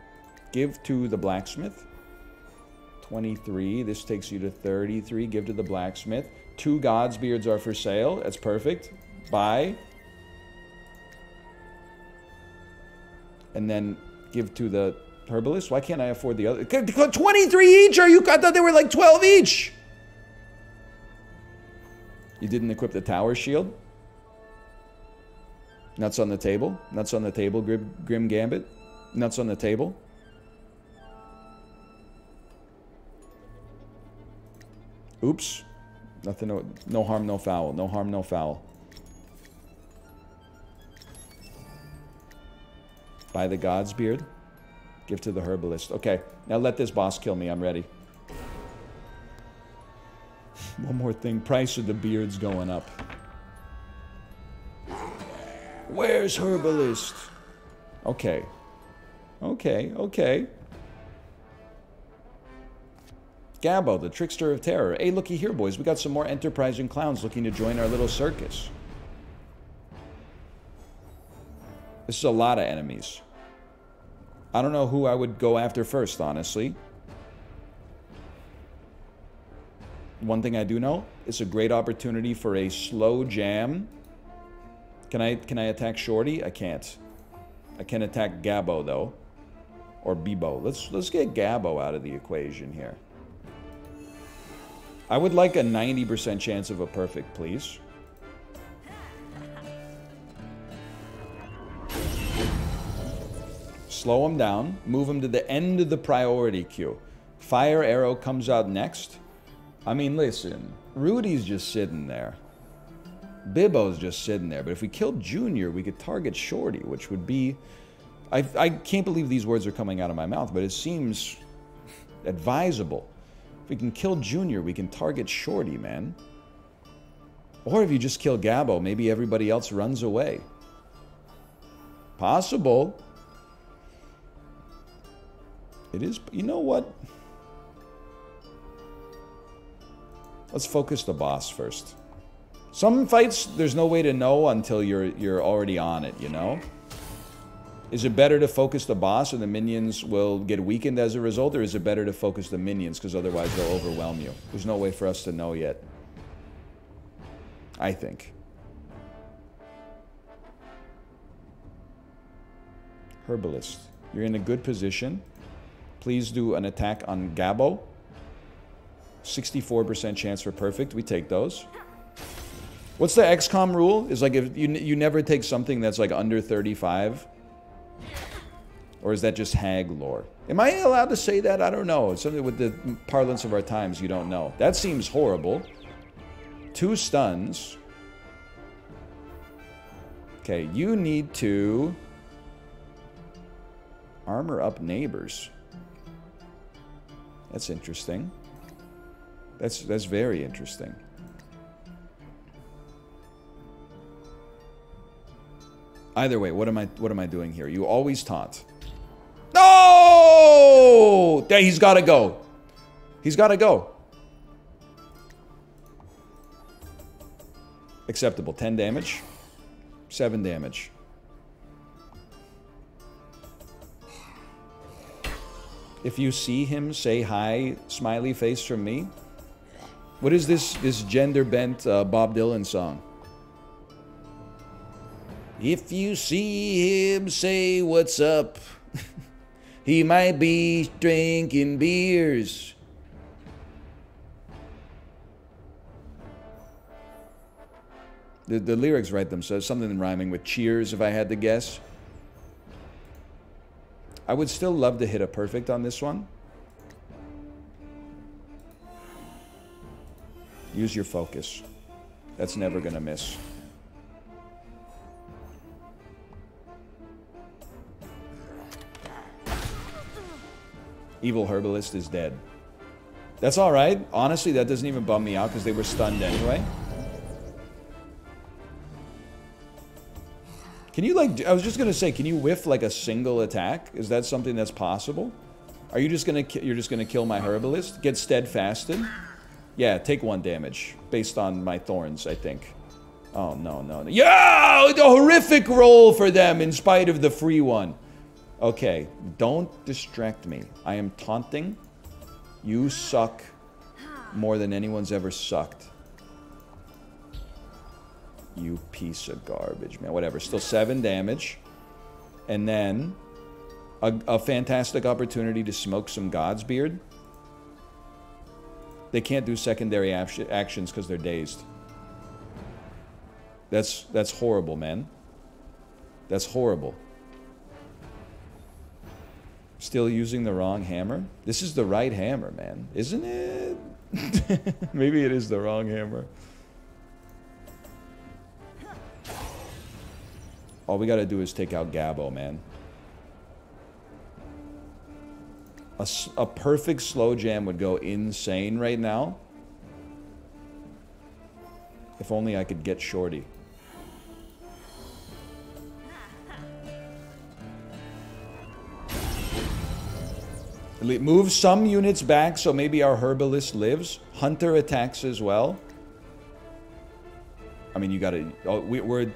Give to the blacksmith. 23. This takes you to 33. Give to the blacksmith. 2 God's Beards are for sale. That's perfect. Buy. And then give to the herbalist. Why can't I afford the other? 23 each? Are you? I thought they were like 12 each. You didn't equip the tower shield? Nuts on the table. Nuts on the table, Grim Gambit. Nuts on the table. Oops. Nothing, no harm, no foul. No harm, no foul. Buy the God's Beard. Give to the herbalist. Okay, now let this boss kill me. I'm ready. One more thing. Price of the beards going up. Where's herbalist? Okay. Okay. Gabbo, the trickster of terror. Hey, looky here, boys. We got some more enterprising clowns looking to join our little circus. This is a lot of enemies. I don't know who I would go after first, honestly. One thing I do know, it's a great opportunity for a slow jam. Can I attack Shorty? I can't. I can attack Gabbo though. Or Bebo. Let's get Gabbo out of the equation here. I would like a 90% chance of a perfect, please. Slow him down. Move him to the end of the priority queue. Fire arrow comes out next. I mean, listen. Rudy's just sitting there. Bibbo's just sitting there. But if we killed Junior, we could target Shorty, which would be... I can't believe these words are coming out of my mouth, but it seems advisable. If we can kill Junior, we can target Shorty, man. Or if you just kill Gabbo, maybe everybody else runs away. Possible. It is... You know what? Let's focus the boss first. Some fights, there's no way to know until you're already on it, you know? Is it better to focus the boss and the minions will get weakened as a result, or is it better to focus the minions because otherwise they'll overwhelm you? There's no way for us to know yet. I think. Herbalist. You're in a good position. Please do an attack on Gabbo. 64% chance for perfect. We take those. What's the XCOM rule? Is like if you never take something that's like under 35? Or is that just hag lore? Am I allowed to say that? I don't know. It's something with the parlance of our times you don't know. That seems horrible. 2 stuns. Okay, you need to armor up neighbors. That's interesting. That's very interesting. Either way, what am I doing here? You always taunt. No! He's got to go. He's got to go. Acceptable. 10 damage. 7 damage. If you see him, say hi, smiley face from me. What is this gender-bent Bob Dylan song? If you see him, say what's up. He might be drinking beers. The lyrics write themselves. Something rhyming with cheers, if I had to guess. I would still love to hit a perfect on this one. Use your focus. That's never gonna miss. Evil Herbalist is dead. That's alright. Honestly, that doesn't even bum me out because they were stunned anyway. Can you, like, I was just gonna say, can you whiff like a single attack? Is that something that's possible? Are you just gonna, you're just gonna kill my Herbalist? Get steadfasted? Yeah, take 1 damage based on my thorns, I think. Oh, no, no, no. Yeah! A horrific roll for them in spite of the free one. Okay, don't distract me. I am taunting. You suck more than anyone's ever sucked. You piece of garbage, man. Whatever. Still 7 damage. And then a fantastic opportunity to smoke some Godsbeard. They can't do secondary actions because they're dazed. That's horrible, man. That's horrible. Still using the wrong hammer? This is the right hammer, man. Isn't it? Maybe it is the wrong hammer. All we gotta do is take out Gabbo, man. A perfect slow jam would go insane right now. If only I could get Shorty. Move some units back so maybe our Herbalist lives. Hunter attacks as well. I mean, you gotta... Oh, we're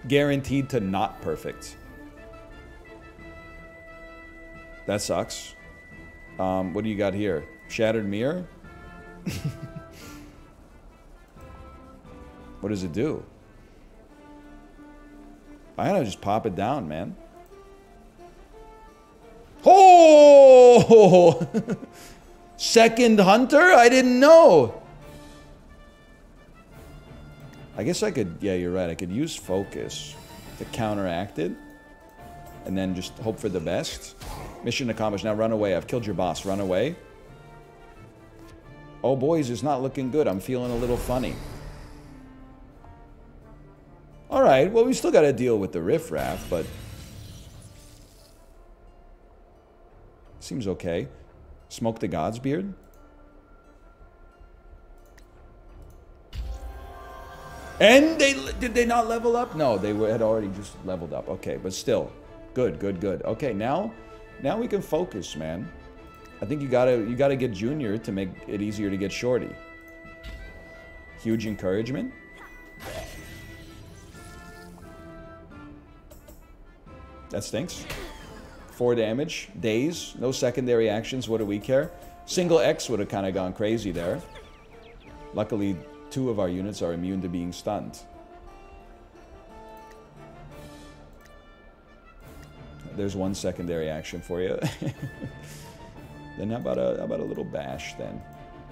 guaranteed to not perfect. That sucks. What do you got here? Shattered Mirror? What does it do? I gotta just pop it down, man. Oh! Second Hunter? I didn't know. I guess I could, yeah, you're right. I could use focus to counteract it. And then just hope for the best. Mission accomplished. Now run away. I've killed your boss. Run away. Oh, boys, it's not looking good. I'm feeling a little funny. All right. Well, we still got to deal with the riffraff, but... seems okay. Smoke the God's Beard. And did they not level up? No, they had already just leveled up. Okay, but still. Good, good, good. Okay, now we can focus, man. I think you gotta get Junior to make it easier to get Shorty. Huge encouragement. That stinks. 4 damage. Daze. No secondary actions. What do we care? Single X would have kind of gone crazy there. Luckily, 2 of our units are immune to being stunned. There's 1 secondary action for you. Then how about a little bash then?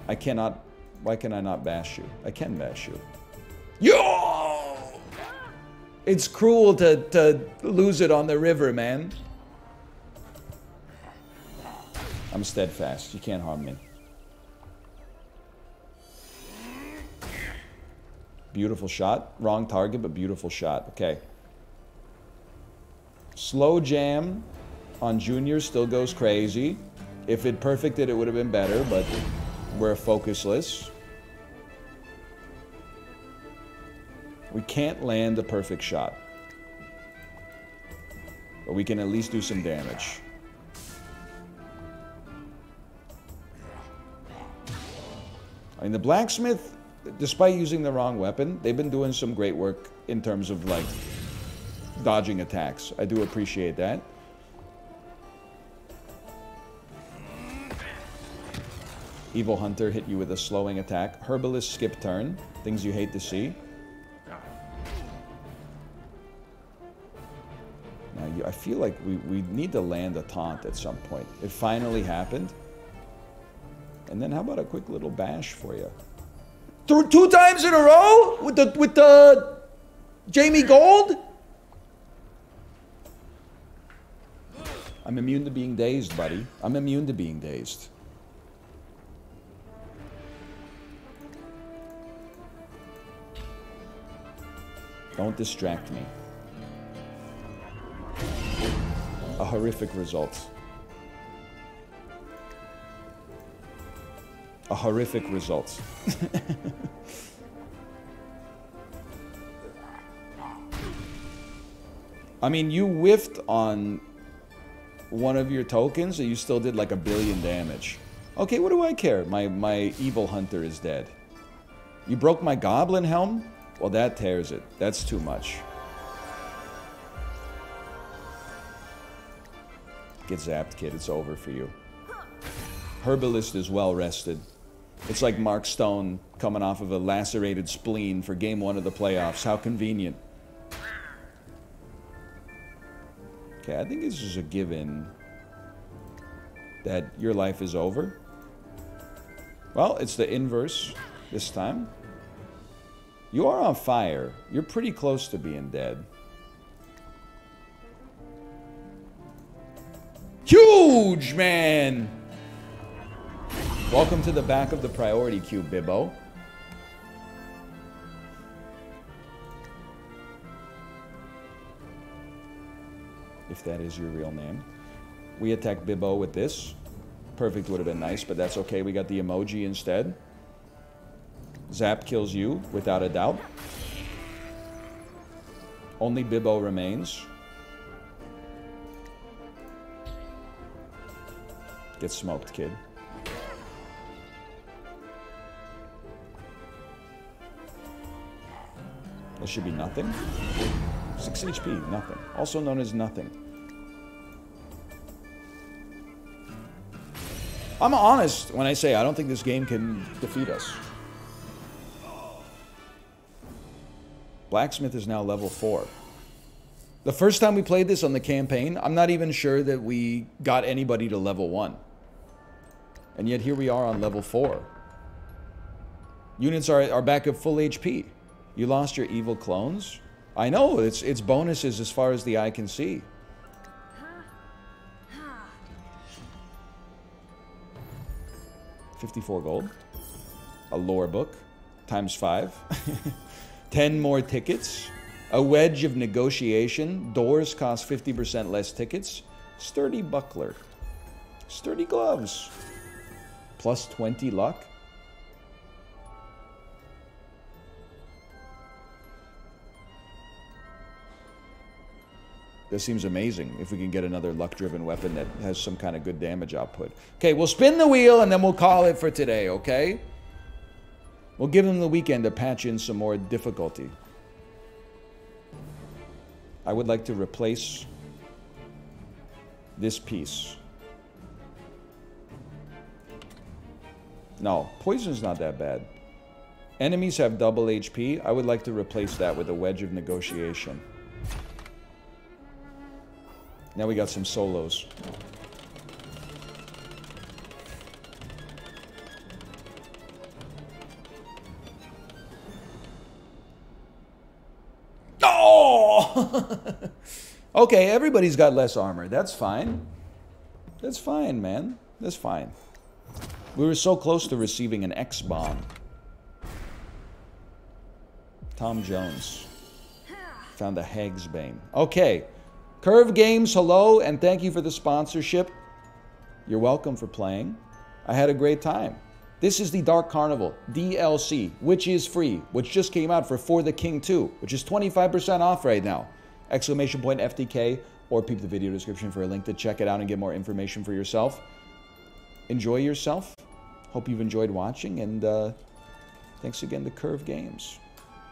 I cannot... why can I not bash you? I can bash you. Yo! It's cruel to lose it on the river, man. I'm steadfast. You can't harm me. Beautiful shot. Wrong target, but beautiful shot. Okay. Slow jam on Junior still goes crazy. If it perfected, it would have been better, but we're focusless. We can't land a perfect shot. But we can at least do some damage. I mean, the blacksmith, despite using the wrong weapon, they've been doing some great work in terms of, like, dodging attacks. I do appreciate that. Evil Hunter hit you with a slowing attack. Herbalist skip turn. Things you hate to see. Now, I feel like we need to land a taunt at some point. It finally happened. And then how about a quick little bash for you? 2 times in a row? With the Jamie Gold? I'm immune to being dazed, buddy. I'm immune to being dazed. Don't distract me. A horrific result. A horrific result. I mean, you whiffed on one of your tokens and you still did like 1 billion damage. Okay, what do I care? My Evil Hunter is dead. You broke my Goblin Helm? Well, that tears it. That's too much. Get zapped, kid. It's over for you. Herbalist is well rested. It's like Mark Stone coming off of a lacerated spleen for Game 1 of the playoffs. How convenient. Okay, I think this is a given that your life is over. Well, it's the inverse this time. You are on fire. You're pretty close to being dead. Huge, man! Welcome to the back of the priority queue, Bibbo. If that is your real name. We attack Bibbo with this. Perfect would have been nice, but that's okay. We got the emoji instead. Zap kills you, without a doubt. Only Bibbo remains. Get smoked, kid. That should be nothing. 6 HP, nothing. Also known as nothing. I'm honest when I say I don't think this game can defeat us. Blacksmith is now level 4. The first time we played this on the campaign, I'm not even sure that we got anybody to level 1. And yet here we are on level 4. Units are back at full HP. You lost your evil clones? I know, it's bonuses as far as the eye can see. $54 gold. A lore book. Times 5. 10 more tickets. A wedge of negotiation. Doors cost 50% less tickets. Sturdy buckler. Sturdy gloves. Plus 20 luck. This seems amazing if we can get another luck-driven weapon that has some kind of good damage output. Okay, we'll spin the wheel and then we'll call it for today, okay? We'll give them the weekend to patch in some more difficulty. I would like to replace this piece. No, poison's not that bad. Enemies have double HP. I would like to replace that with a wedge of negotiation. Now we got some solos. Oh! Okay, everybody's got less armor. That's fine. That's fine, man. That's fine. We were so close to receiving an X-bomb. Tom Jones. Found a Hagsbane. Okay. Curve Games, hello, and thank you for the sponsorship. You're welcome for playing. I had a great time. This is the Dark Carnival DLC, which is free, which just came out for the King 2, which is 25% off right now. Exclamation point FTK, or peep the video description for a link to check it out and get more information for yourself. Enjoy yourself. Hope you've enjoyed watching, and thanks again to Curve Games.